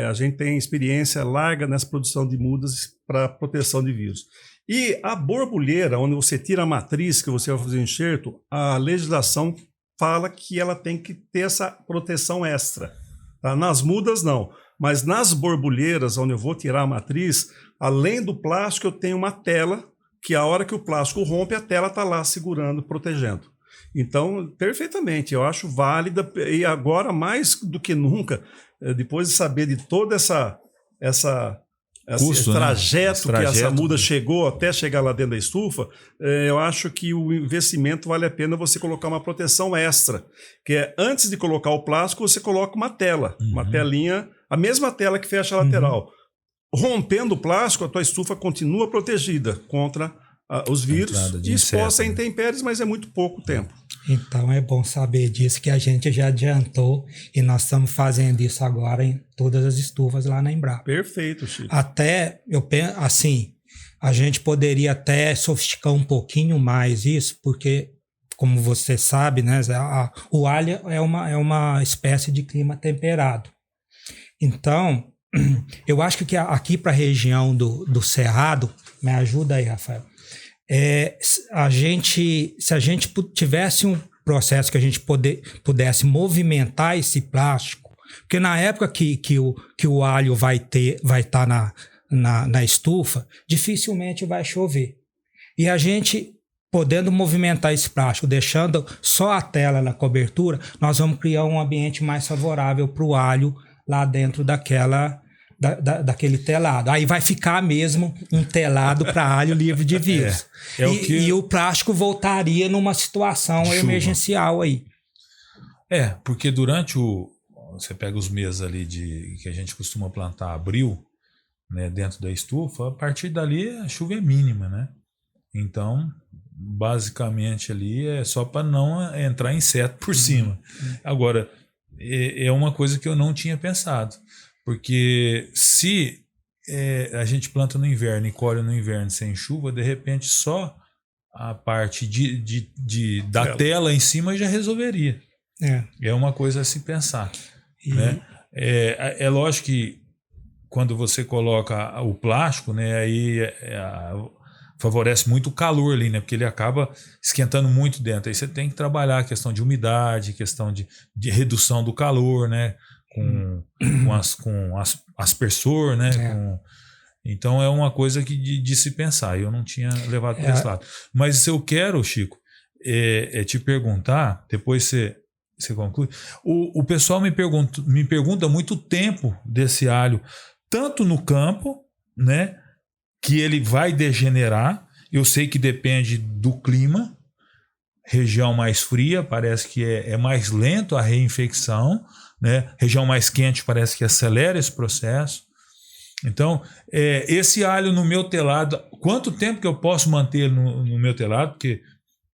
a gente tem experiência larga nessa produção de mudas para proteção de vírus. E a borbulheira, onde você tira a matriz que você vai fazer o enxerto, a legislação fala que ela tem que ter essa proteção extra. Tá? Nas mudas, não. Mas nas borbulheiras, onde eu vou tirar a matriz, além do plástico, eu tenho uma tela, que a hora que o plástico rompe, a tela está lá segurando, protegendo. Então, perfeitamente, eu acho válida, e agora, mais do que nunca, depois de saber de toda esse trajeto que essa muda chegou até chegar lá dentro da estufa, eu acho que o investimento vale a pena você colocar uma proteção extra, que é antes de colocar o plástico, você coloca uma tela, uma telinha, a mesma tela que fecha a lateral. Rompendo o plástico, a tua estufa continua protegida contra os vírus e exposta a intempéries, mas é muito pouco tempo. Então é bom saber disso, que a gente já adiantou e nós estamos fazendo isso agora em todas as estufas lá na Embrapa. Perfeito, Chico. Até, eu penso, assim, a gente poderia até sofisticar um pouquinho mais isso, porque, como você sabe, né, o alho é uma espécie de clima temperado. Então, eu acho que aqui para a região do Cerrado, me ajuda aí, Rafael, se a gente tivesse um processo que a gente pudesse movimentar esse plástico, porque na época que o alho vai estar na estufa, dificilmente vai chover. E a gente, podendo movimentar esse plástico, deixando só a tela na cobertura, nós vamos criar um ambiente mais favorável para o alho lá dentro daquele telado. Aí vai ficar mesmo um telado para alho livre de vírus. E o plástico voltaria numa situação emergencial aí. Porque durante você pega os meses ali que a gente costuma plantar abril, né, dentro da estufa, a partir dali a chuva é mínima, né? Então, basicamente ali é só para não entrar inseto por cima. Agora, é uma coisa que eu não tinha pensado, porque se a gente planta no inverno e colhe no inverno sem chuva, de repente só a parte da tela em cima já resolveria. É uma coisa a se pensar. Né? É lógico que quando você coloca o plástico, né, aí favorece muito o calor ali, né, porque ele acaba esquentando muito dentro. Aí você tem que trabalhar a questão de umidade, questão de redução do calor, né, com aspersor, né, então é uma coisa que de se pensar. Eu não tinha levado para esse lado. Mas eu quero, Chico, te perguntar, depois você conclui. O pessoal me pergunta muito o tempo desse alho, tanto no campo, né, que ele vai degenerar. Eu sei que depende do clima. Região mais fria parece que é mais lento a reinfecção, né? Região mais quente parece que acelera esse processo. Então, esse alho no meu telado, quanto tempo que eu posso manter no meu telado? Porque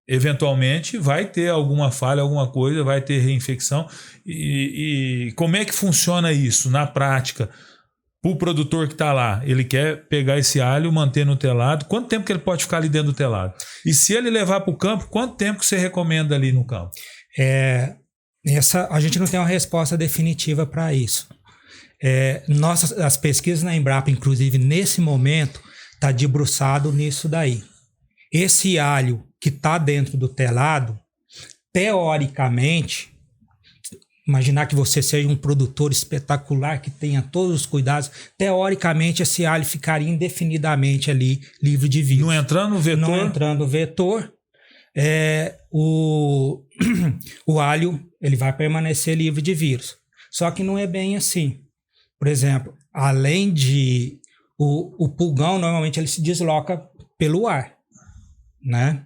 eventualmente vai ter alguma falha, alguma coisa, vai ter reinfecção. E como é que funciona isso na prática? Para o produtor que está lá, ele quer pegar esse alho, manter no telado, quanto tempo que ele pode ficar ali dentro do telado? E se ele levar para o campo, quanto tempo que você recomenda ali no campo? A gente não tem uma resposta definitiva para isso. As pesquisas na Embrapa, inclusive nesse momento, está debruçado nisso daí. Esse alho que está dentro do telado, teoricamente, imaginar que você seja um produtor espetacular, que tenha todos os cuidados, teoricamente esse alho ficaria indefinidamente ali livre de vírus. Não entrando vetor? Não entrando vetor, o alho ele vai permanecer livre de vírus. Só que não é bem assim. Por exemplo, além de... O pulgão, normalmente, ele se desloca pelo ar, né?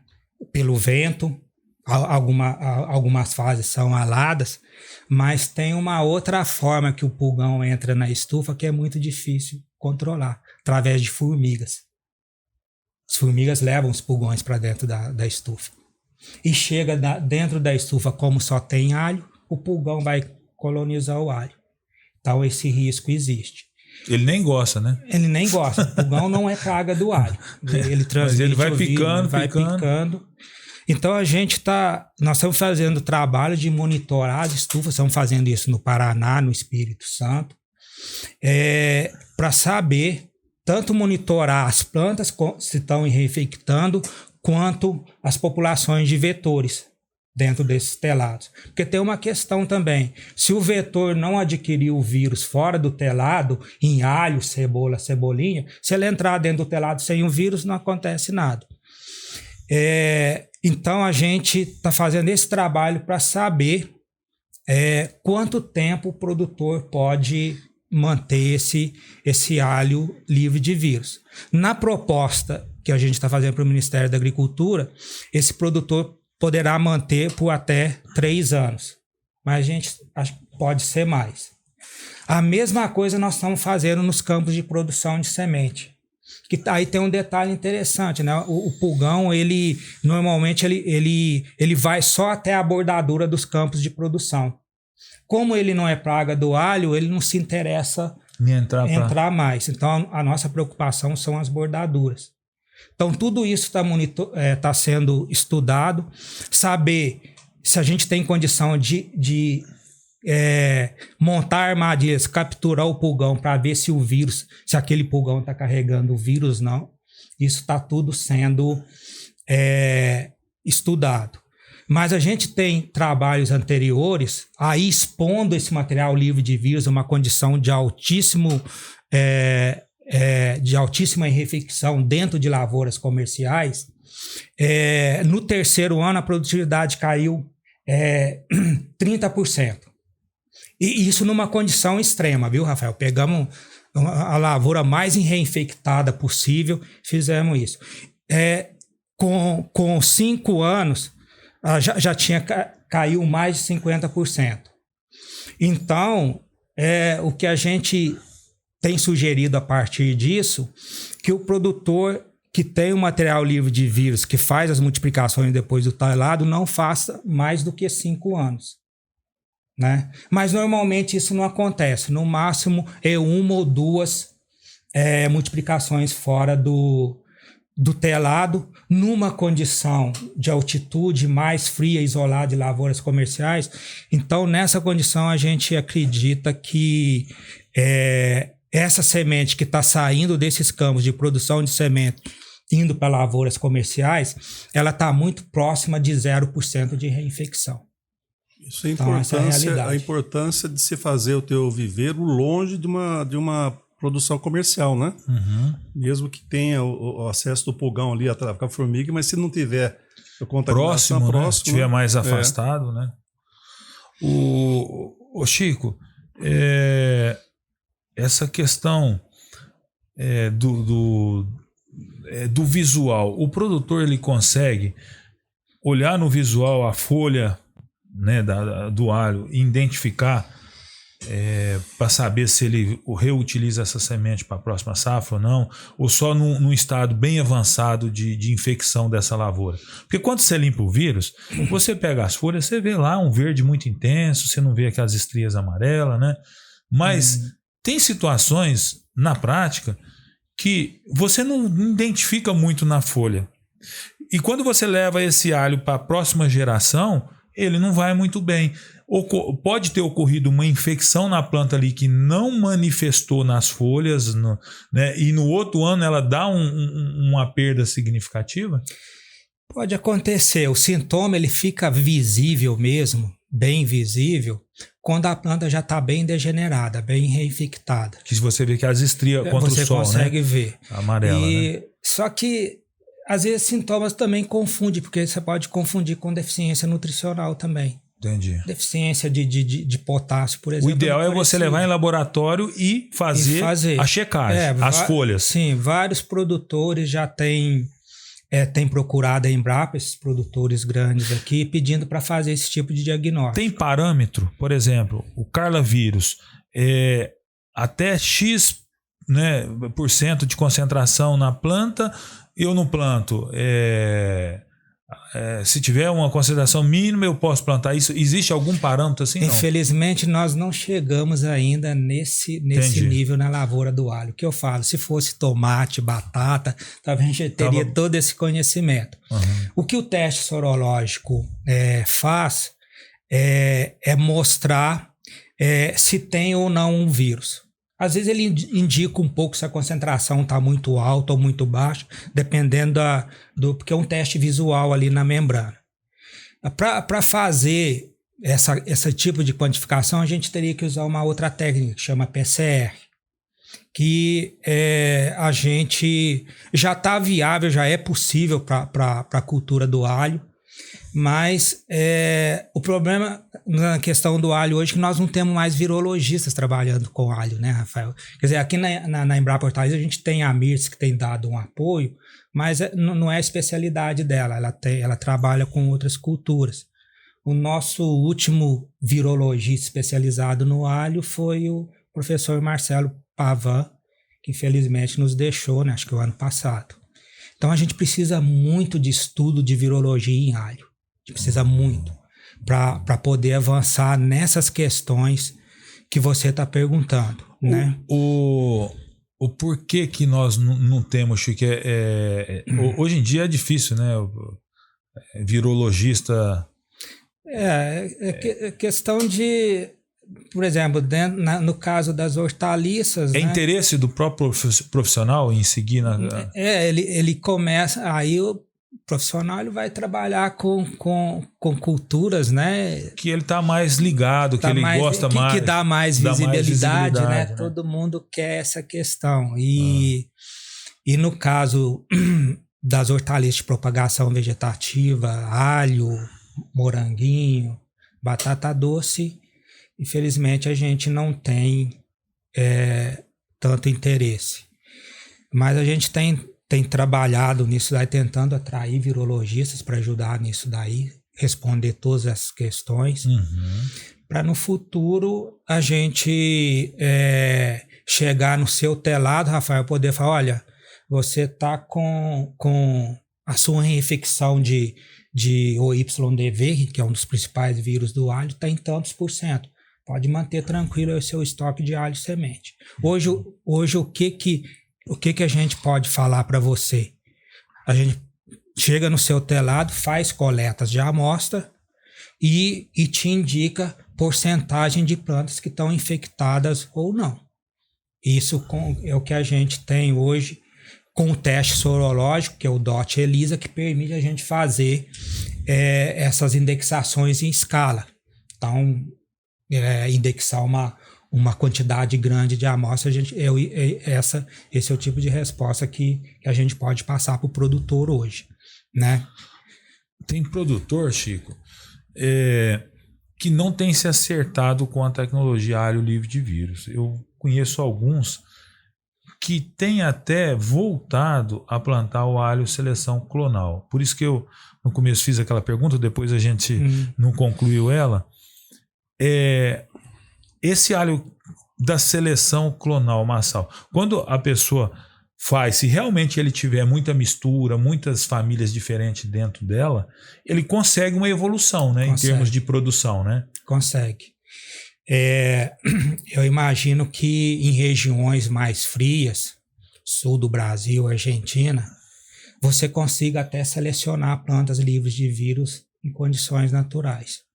Pelo vento. Algumas fases são aladas, mas tem uma outra forma que o pulgão entra na estufa que é muito difícil controlar, através de formigas. As formigas levam os pulgões para dentro da estufa. E chega dentro da estufa, como só tem alho, o pulgão vai colonizar o alho. Então esse risco existe. Ele nem gosta, né? Ele nem gosta. O pulgão não é praga do alho. Ele transmite. Mas ele vai picando, picando. Então nós estamos fazendo trabalho de monitorar as estufas, estamos fazendo isso no Paraná, no Espírito Santo, para saber tanto monitorar as plantas se estão reinfectando, quanto as populações de vetores dentro desses telados. Porque tem uma questão também, se o vetor não adquirir o vírus fora do telado, em alho, cebola, cebolinha, se ele entrar dentro do telado sem o vírus, não acontece nada. Então a gente está fazendo esse trabalho para saber quanto tempo o produtor pode manter esse alho livre de vírus. Na proposta que a gente está fazendo para o Ministério da Agricultura, esse produtor poderá manter por até 3 anos, mas a gente pode ser mais. A mesma coisa nós estamos fazendo nos campos de produção de semente. Que aí tem um detalhe interessante, né? O pulgão, normalmente ele vai só até a bordadura dos campos de produção. Como ele não é praga do alho, ele não se interessa em entrar mais. Então a nossa preocupação são as bordaduras. Então tudo isso está sendo estudado, saber se a gente tem condição de montar armadilhas, capturar o pulgão para ver se aquele pulgão está carregando o vírus, não. Isso está tudo sendo estudado. Mas a gente tem trabalhos anteriores aí expondo esse material livre de vírus a uma condição de altíssima reinfecção dentro de lavouras comerciais. No 3º ano a produtividade caiu 30%. E isso numa condição extrema, viu, Rafael? Pegamos a lavoura mais reinfectada possível, fizemos isso. Com 5 anos, já caiu mais de 50%. Então, o que a gente tem sugerido a partir disso, que o produtor que tem o material livre de vírus, que faz as multiplicações depois do telado, não faça mais do que 5 anos. Né? Mas normalmente isso não acontece. No máximo é 1 ou 2 multiplicações fora do telado, numa condição de altitude mais fria, isolada de lavouras comerciais. Então, nessa condição, a gente acredita que essa semente que está saindo desses campos de produção de semente, indo para lavouras comerciais, ela está muito próxima de 0% de reinfecção. Isso é então, a importância de se fazer o teu viveiro longe de uma produção comercial, né? Uhum. Mesmo que tenha o acesso do pulgão ali atrás com a formiga, mas se não tiver próximo, né? Se tiver mais afastado, né? O Chico, essa questão do visual, o produtor ele consegue olhar no visual a folha, né, do alho e identificar para saber se ele reutiliza essa semente para a próxima safra ou não, ou só num estado bem avançado de infecção dessa lavoura. Porque quando você limpa o vírus, você pega as folhas, você vê lá um verde muito intenso, você não vê aquelas estrias amarelas, né? Mas tem situações na prática que você não identifica muito na folha. E quando você leva esse alho para a próxima geração, ele não vai muito bem. Pode ter ocorrido uma infecção na planta ali que não manifestou nas folhas, né? E no outro ano ela dá uma perda significativa? Pode acontecer. O sintoma ele fica visível mesmo, bem visível, quando a planta já está bem degenerada, bem reinfectada. Que você vê que as estrias contra o sol, você consegue ver. Amarela, né? Só que, às vezes, sintomas também confundem, porque você pode confundir com deficiência nutricional também. Entendi. Deficiência de potássio, por exemplo. O ideal é você levar em laboratório e fazer a checagem, as folhas. Sim, vários produtores já têm procurado a Embrapa, esses produtores grandes aqui, pedindo para fazer esse tipo de diagnóstico. Tem parâmetro, por exemplo, o Carlavírus, até X, né, % de concentração na planta, eu não planto. Se tiver uma concentração mínima, eu posso plantar isso. Existe algum parâmetro assim? Infelizmente, nós não chegamos ainda nesse nível na lavoura do alho. O que eu falo, se fosse tomate, batata, talvez a gente teria todo esse conhecimento. Uhum. O que o teste sorológico faz é mostrar se tem ou não um vírus. Às vezes ele indica um pouco se a concentração está muito alta ou muito baixa, dependendo porque é um teste visual ali na membrana. Para fazer esse tipo de quantificação, a gente teria que usar uma outra técnica que chama PCR, que a gente já está viável, já é possível para a cultura do alho, mas o problema na questão do alho hoje é que nós não temos mais virologistas trabalhando com alho, né, Rafael? Quer dizer, aqui na Embrapa Hortaliças a gente tem a Mirtz que tem dado um apoio, mas não é a especialidade dela, ela trabalha com outras culturas. O nosso último virologista especializado no alho foi o professor Marcelo Pavan, que infelizmente nos deixou, né, acho que o ano passado. Então a gente precisa muito de estudo de virologia em alho. A gente precisa muito para poder avançar nessas questões que você está perguntando, né? O porquê que nós não temos, Chico, hoje em dia é difícil, né? Virologista... questão de... Por exemplo, no caso das hortaliças... É, né? Interesse do próprio profissional em seguir na... Ele começa... Aí o profissional ele vai trabalhar com culturas, né? Que ele está mais ligado, que ele gosta mais... Que dá mais visibilidade, né? Todo mundo quer essa questão. E no caso das hortaliças de propagação vegetativa, alho, moranguinho, batata doce... Infelizmente, a gente não tem tanto interesse. Mas a gente tem trabalhado nisso daí, tentando atrair virologistas para ajudar nisso daí, responder todas essas questões. Uhum. para no futuro a gente chegar no seu telado, Rafael, poder falar, olha, você está com a sua infecção de OYDV, que é um dos principais vírus do alho, está em tantos %. Pode manter tranquilo o seu estoque de alho semente. Hoje o que a gente pode falar para você? A gente chega no seu telado, faz coletas de amostra e te indica porcentagem de plantas que estão infectadas ou não. Isso é o que a gente tem hoje com o teste sorológico, que é o DOT ELISA, que permite a gente fazer essas indexações em escala. Então, indexar uma quantidade grande de amostra, esse é o tipo de resposta que a gente pode passar para o produtor hoje, né? Tem produtor, Chico, que não tem se acertado com a tecnologia alho livre de vírus. Eu conheço alguns que têm até voltado a plantar o alho seleção clonal. Por isso que eu no começo fiz aquela pergunta, depois a gente não concluiu ela. Esse alho da seleção clonal massal, quando a pessoa faz, se realmente ele tiver muita mistura, muitas famílias diferentes dentro dela, ele consegue uma evolução, né, em termos de produção, né? Consegue. Eu imagino que em regiões mais frias, sul do Brasil, Argentina, você consiga até selecionar plantas livres de vírus em condições naturais.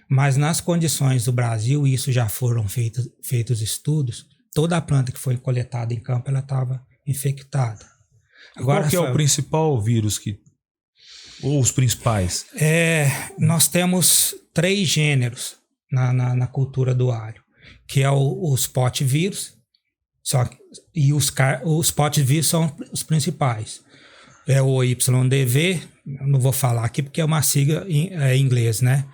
Mas nas condições do Brasil, isso já foram feitos estudos, toda a planta que foi coletada em campo, ela estava infectada. Agora, qual que é o principal vírus ou os principais? Nós temos 3 gêneros na cultura do alho, que é o spot vírus, e os spot vírus são os principais. É o YDV, eu não vou falar aqui porque é uma sigla em inglês, né?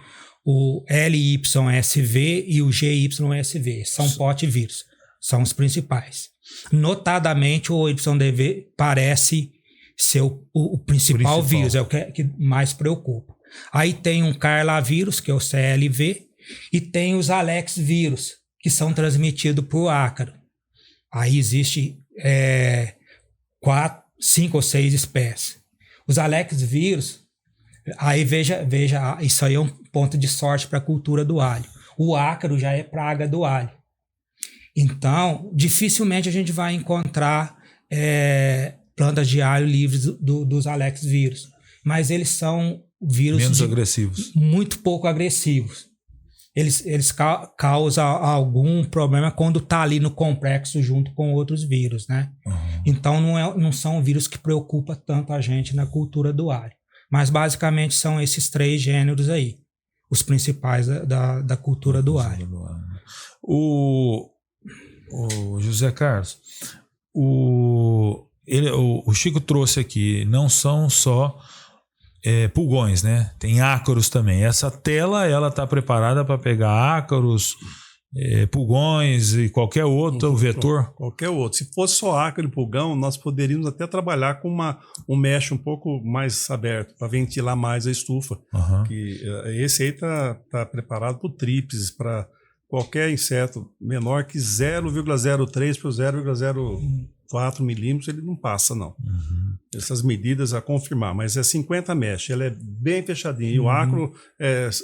O LYSV e o GYSV, são pot vírus, são os principais. Notadamente, o YDV parece ser o principal vírus, é o que mais preocupa. Aí tem um carlavírus, que é o CLV, e tem os Alex vírus, que são transmitidos por ácaro. Aí existe 5 ou 6 espécies. Os Alex vírus, aí veja, isso aí é um ponto de sorte para a cultura do alho. O ácaro já é praga do alho. Então, dificilmente a gente vai encontrar plantas de alho livres dos Alex vírus. Mas eles são vírus menos agressivos, muito pouco agressivos. Eles causam algum problema quando está ali no complexo junto com outros vírus, né? Uhum. Então não são vírus que preocupam tanto a gente na cultura do alho. Mas basicamente são esses 3 gêneros aí, os principais da cultura do alho. O José Carlos, o Chico trouxe aqui, não são só pulgões, né? Tem ácaros também. Essa tela, ela está preparada para pegar ácaros, pulgões e qualquer outro vetor? Qualquer outro. Se fosse só ácaro e pulgão, nós poderíamos até trabalhar com um mesh um pouco mais aberto, para ventilar mais a estufa. Uhum. Esse aí está preparado para o tríplice, para qualquer inseto menor que 0,03 para 0,04 milímetros, ele não passa, não. Uhum. Essas medidas a confirmar, mas é 50 mesh, ela é bem fechadinha. E o ácaro,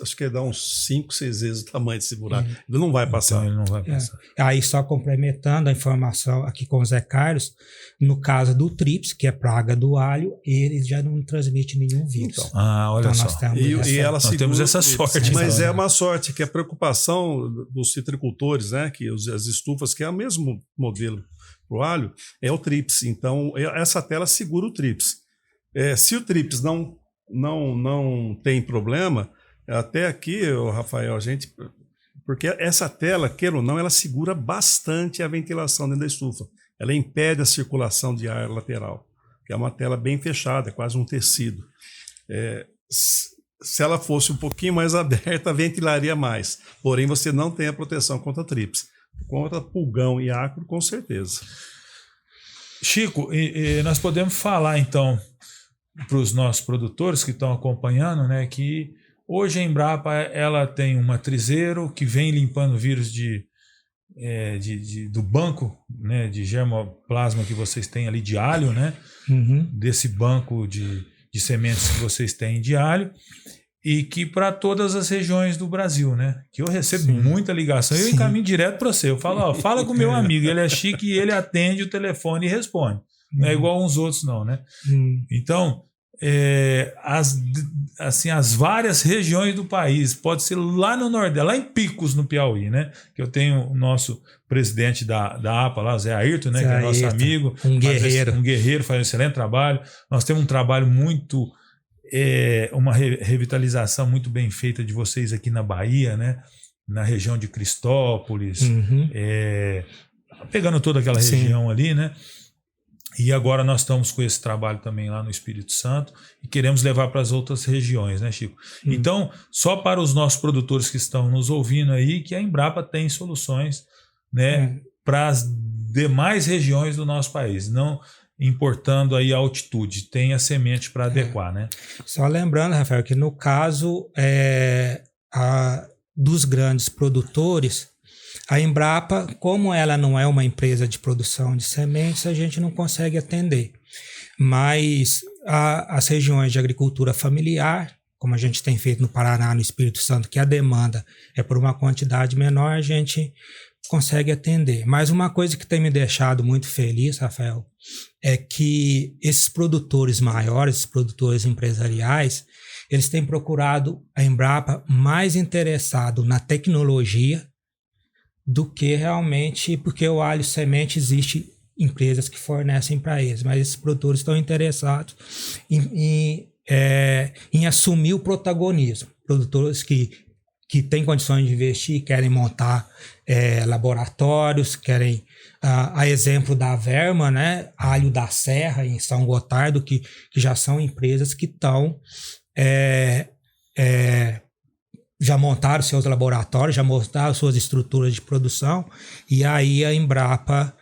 acho que dá uns 5, 6 vezes o tamanho desse buraco. Ele não vai passar. Então, ele não vai passar. Aí, só complementando a informação aqui com o Zé Carlos, no caso do tríplice, que é praga do alho, ele já não transmite nenhum vírus. Então, olha só. Nós temos essa sorte. Mas então, é uma sorte, que a preocupação dos citricultores, né, que as estufas, que é o mesmo modelo para o alho, é o tríplice. Então, essa tela segura o tríplice. Se o tríplice não tem problema, até aqui, Rafael, porque essa tela, queira ou não, ela segura bastante a ventilação dentro da estufa. Ela impede a circulação de ar lateral, que é uma tela bem fechada, é quase um tecido. Se ela fosse um pouquinho mais aberta, ventilaria mais. Porém, você não tem a proteção contra tríplice. Contra pulgão e ácaro, com certeza. Chico, nós podemos falar então para os nossos produtores que estão acompanhando, né, que Hoje a Embrapa ela tem um matrizeiro que vem limpando vírus do banco, né, de germoplasma que vocês têm ali de alho, né? Desse banco de sementes que vocês têm de alho, e que para todas as regiões do Brasil, né? Que eu recebo muita ligação e eu encaminho direto para você. Eu falo, ó, fala com o meu amigo, ele é chique e ele atende o telefone e responde. Não é igual uns outros não, né? Então, as várias regiões do país, pode ser lá no Nordeste, lá em Picos, no Piauí, né? Que eu tenho o nosso presidente da APA lá, o Zé Ayrton, né? Zé que é nosso amigo. Um guerreiro, faz um excelente trabalho. Nós temos um trabalho muito... uma revitalização muito bem feita de vocês aqui na Bahia, né? Na região de Cristópolis, pegando toda aquela região ali, né? E agora nós estamos com esse trabalho também lá no Espírito Santo e queremos levar para as outras regiões, né, Chico? Então, só para os nossos produtores que estão nos ouvindo aí, que a Embrapa tem soluções, né, para as demais regiões do nosso país, não importando aí a altitude, tem a semente para adequar, né? Só lembrando, Rafael, que no caso dos grandes produtores, a Embrapa, como ela não é uma empresa de produção de sementes, a gente não consegue atender. Mas as regiões de agricultura familiar, como a gente tem feito no Paraná, no Espírito Santo, que a demanda é por uma quantidade menor, a gente consegue atender. Mas uma coisa que tem me deixado muito feliz, Rafael, é que esses produtores maiores, esses produtores empresariais, eles têm procurado a Embrapa mais interessado na tecnologia do que realmente, porque o alho semente existe empresas que fornecem para eles, mas esses produtores estão interessados em assumir o protagonismo. Produtores que têm condições de investir, querem montar laboratórios, querem, a exemplo da Verma, né, Alho da Serra, em São Gotardo, que já são empresas que estão... já montaram seus laboratórios, já montaram suas estruturas de produção, e aí a Embrapa,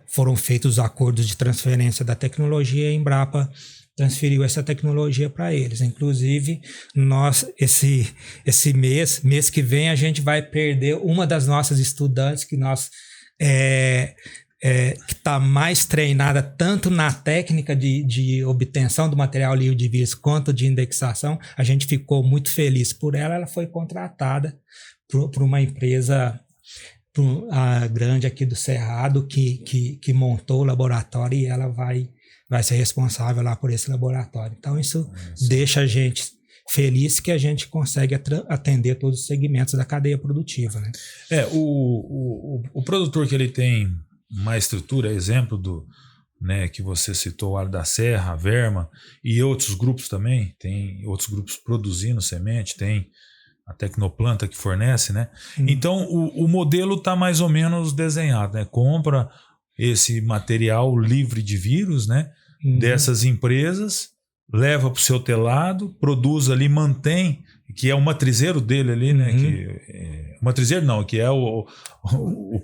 foram feitos os acordos de transferência da tecnologia, e a Embrapa transferiu essa tecnologia para eles. Inclusive, nós, esse mês que vem, a gente vai perder uma das nossas estudantes que nós... que está mais treinada tanto na técnica de obtenção do material livre de vírus quanto de indexação. A gente ficou muito feliz por ela. Ela foi contratada por uma empresa grande aqui do Cerrado que montou o laboratório, e ela vai ser responsável lá por esse laboratório. Então isso deixa a gente feliz, que a gente consegue atender todos os segmentos da cadeia produtiva, né? O produtor que ele tem uma estrutura, exemplo né, que você citou, o Alho da Serra, a Verma, e outros grupos também, tem outros grupos produzindo semente, tem a Tecnoplanta que fornece, né? Então o modelo está mais ou menos desenhado, né? Compra esse material livre de vírus, né, dessas empresas, leva para o seu telado, produz ali, mantém, que é o matrizeiro dele ali, né? Matrizeiro não, que é o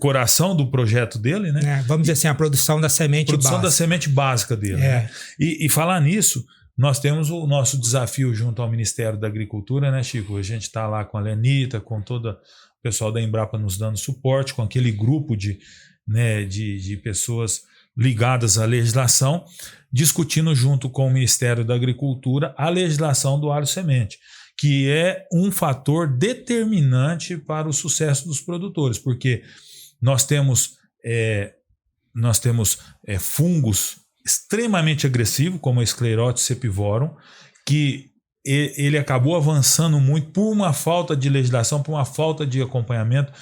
coração do projeto dele, né? Vamos dizer assim, a produção da semente básica. Produção da semente básica dele. Né? E falar nisso, nós temos o nosso desafio junto ao Ministério da Agricultura, né, Chico? A gente está lá com a Lenita, com todo o pessoal da Embrapa nos dando suporte, com aquele grupo de pessoas ligadas à legislação, discutindo junto com o Ministério da Agricultura a legislação do alho semente, que é um fator determinante para o sucesso dos produtores, porque nós temos fungos extremamente agressivos, como a Sclerotes cepivorum, que ele acabou avançando muito por uma falta de legislação, por uma falta de acompanhamento,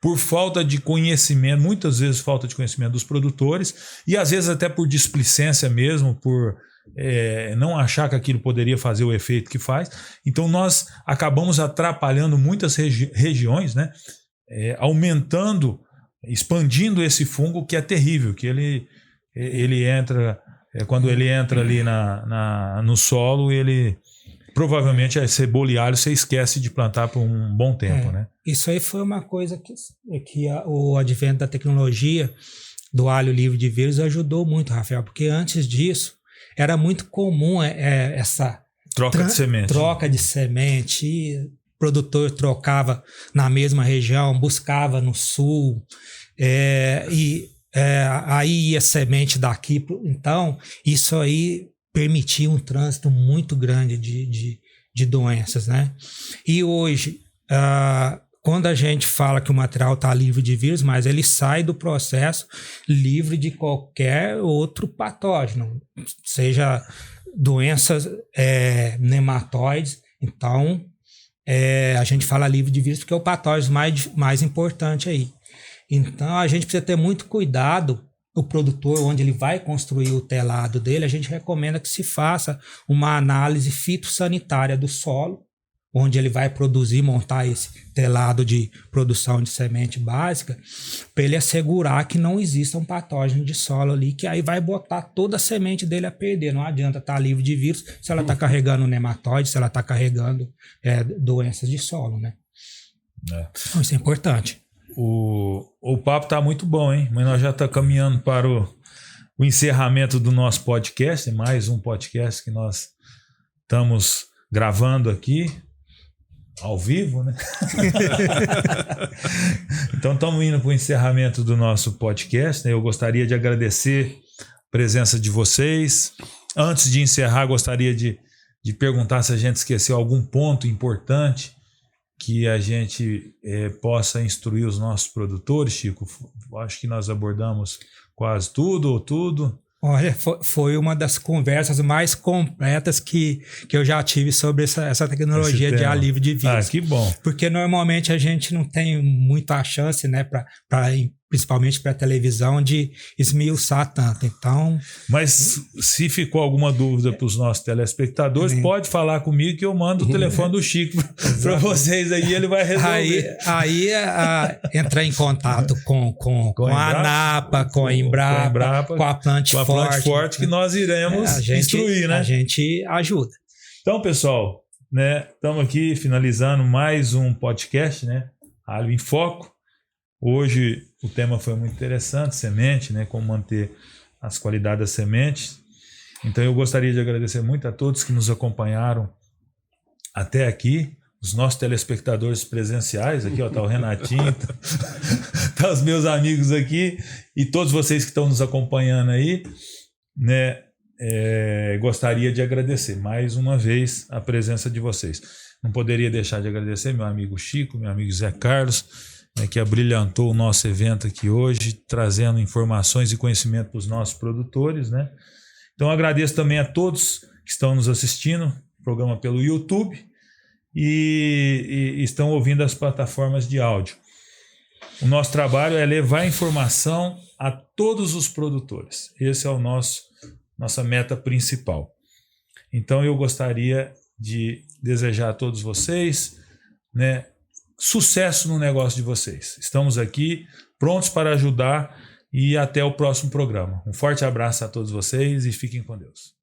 por falta de conhecimento, muitas vezes falta de conhecimento dos produtores, e às vezes até por displicência mesmo, por não achar que aquilo poderia fazer o efeito que faz. Então nós acabamos atrapalhando muitas regiões, né? Aumentando, expandindo esse fungo, que é terrível, que ele entra, quando ele entra ali no solo, ele... Provavelmente a cebola e alho você esquece de plantar por um bom tempo, né? Isso aí foi uma coisa que o advento da tecnologia do alho livre de vírus ajudou muito, Rafael, porque antes disso era muito comum essa Troca de semente. Troca de semente. E o produtor trocava na mesma região, buscava no sul. Aí ia semente daqui. Então, isso aí permitia um trânsito muito grande de doenças, né? E hoje, quando a gente fala que o material está livre de vírus, mas ele sai do processo livre de qualquer outro patógeno, seja doenças nematóides. Então, a gente fala livre de vírus porque é o patógeno mais importante aí. Então, a gente precisa ter muito cuidado. O produtor, onde ele vai construir o telado dele, a gente recomenda que se faça uma análise fitossanitária do solo, onde ele vai produzir, montar esse telado de produção de semente básica, para ele assegurar que não exista um patógeno de solo ali, que aí vai botar toda a semente dele a perder. Não adianta estar livre de vírus se ela está carregando nematóide, se ela está carregando doenças de solo, né? Então, isso é importante. O papo tá muito bom, hein? Mas nós já estamos caminhando para o encerramento do nosso podcast. Mais um podcast que nós estamos gravando aqui ao vivo, né? Então estamos indo para o encerramento do nosso podcast, né? Eu gostaria de agradecer a presença de vocês. Antes de encerrar, gostaria de perguntar se a gente esqueceu algum ponto importante que a gente possa instruir os nossos produtores, Chico. Acho que nós abordamos quase tudo ou tudo. Olha, foi uma das conversas mais completas que eu já tive sobre essa tecnologia de ar livre de vírus. Que bom. Porque normalmente a gente não tem muita chance, né, principalmente para a televisão, de esmiuçar tanto. Então, mas se ficou alguma dúvida para os nossos telespectadores, pode falar comigo que eu mando o telefone do Chico para vocês aí, ele vai resolver. Aí entrar em contato com a ANAPA, com a Embrapa, com a Plant Forte, que nós iremos instruir, né? A gente ajuda. Então, pessoal, né, estamos aqui finalizando mais um podcast, né? Alho em Foco. Hoje o tema foi muito interessante, semente, né? Como manter as qualidades das sementes. Então eu gostaria de agradecer muito a todos que nos acompanharam até aqui, os nossos telespectadores presenciais, aqui ó, tá o Renatinho, tá os meus amigos aqui e todos vocês que estão nos acompanhando aí, né? Gostaria de agradecer mais uma vez a presença de vocês. Não poderia deixar de agradecer meu amigo Chico, meu amigo Zé Carlos, que abrilhantou o nosso evento aqui hoje, trazendo informações e conhecimento para os nossos produtores, né? Então agradeço também a todos que estão nos assistindo, programa pelo YouTube e estão ouvindo as plataformas de áudio. O nosso trabalho é levar informação a todos os produtores. Esse é o nossa meta principal. Então eu gostaria de desejar a todos vocês, né, sucesso no negócio de vocês. Estamos aqui prontos para ajudar e até o próximo programa. Um forte abraço a todos vocês e fiquem com Deus.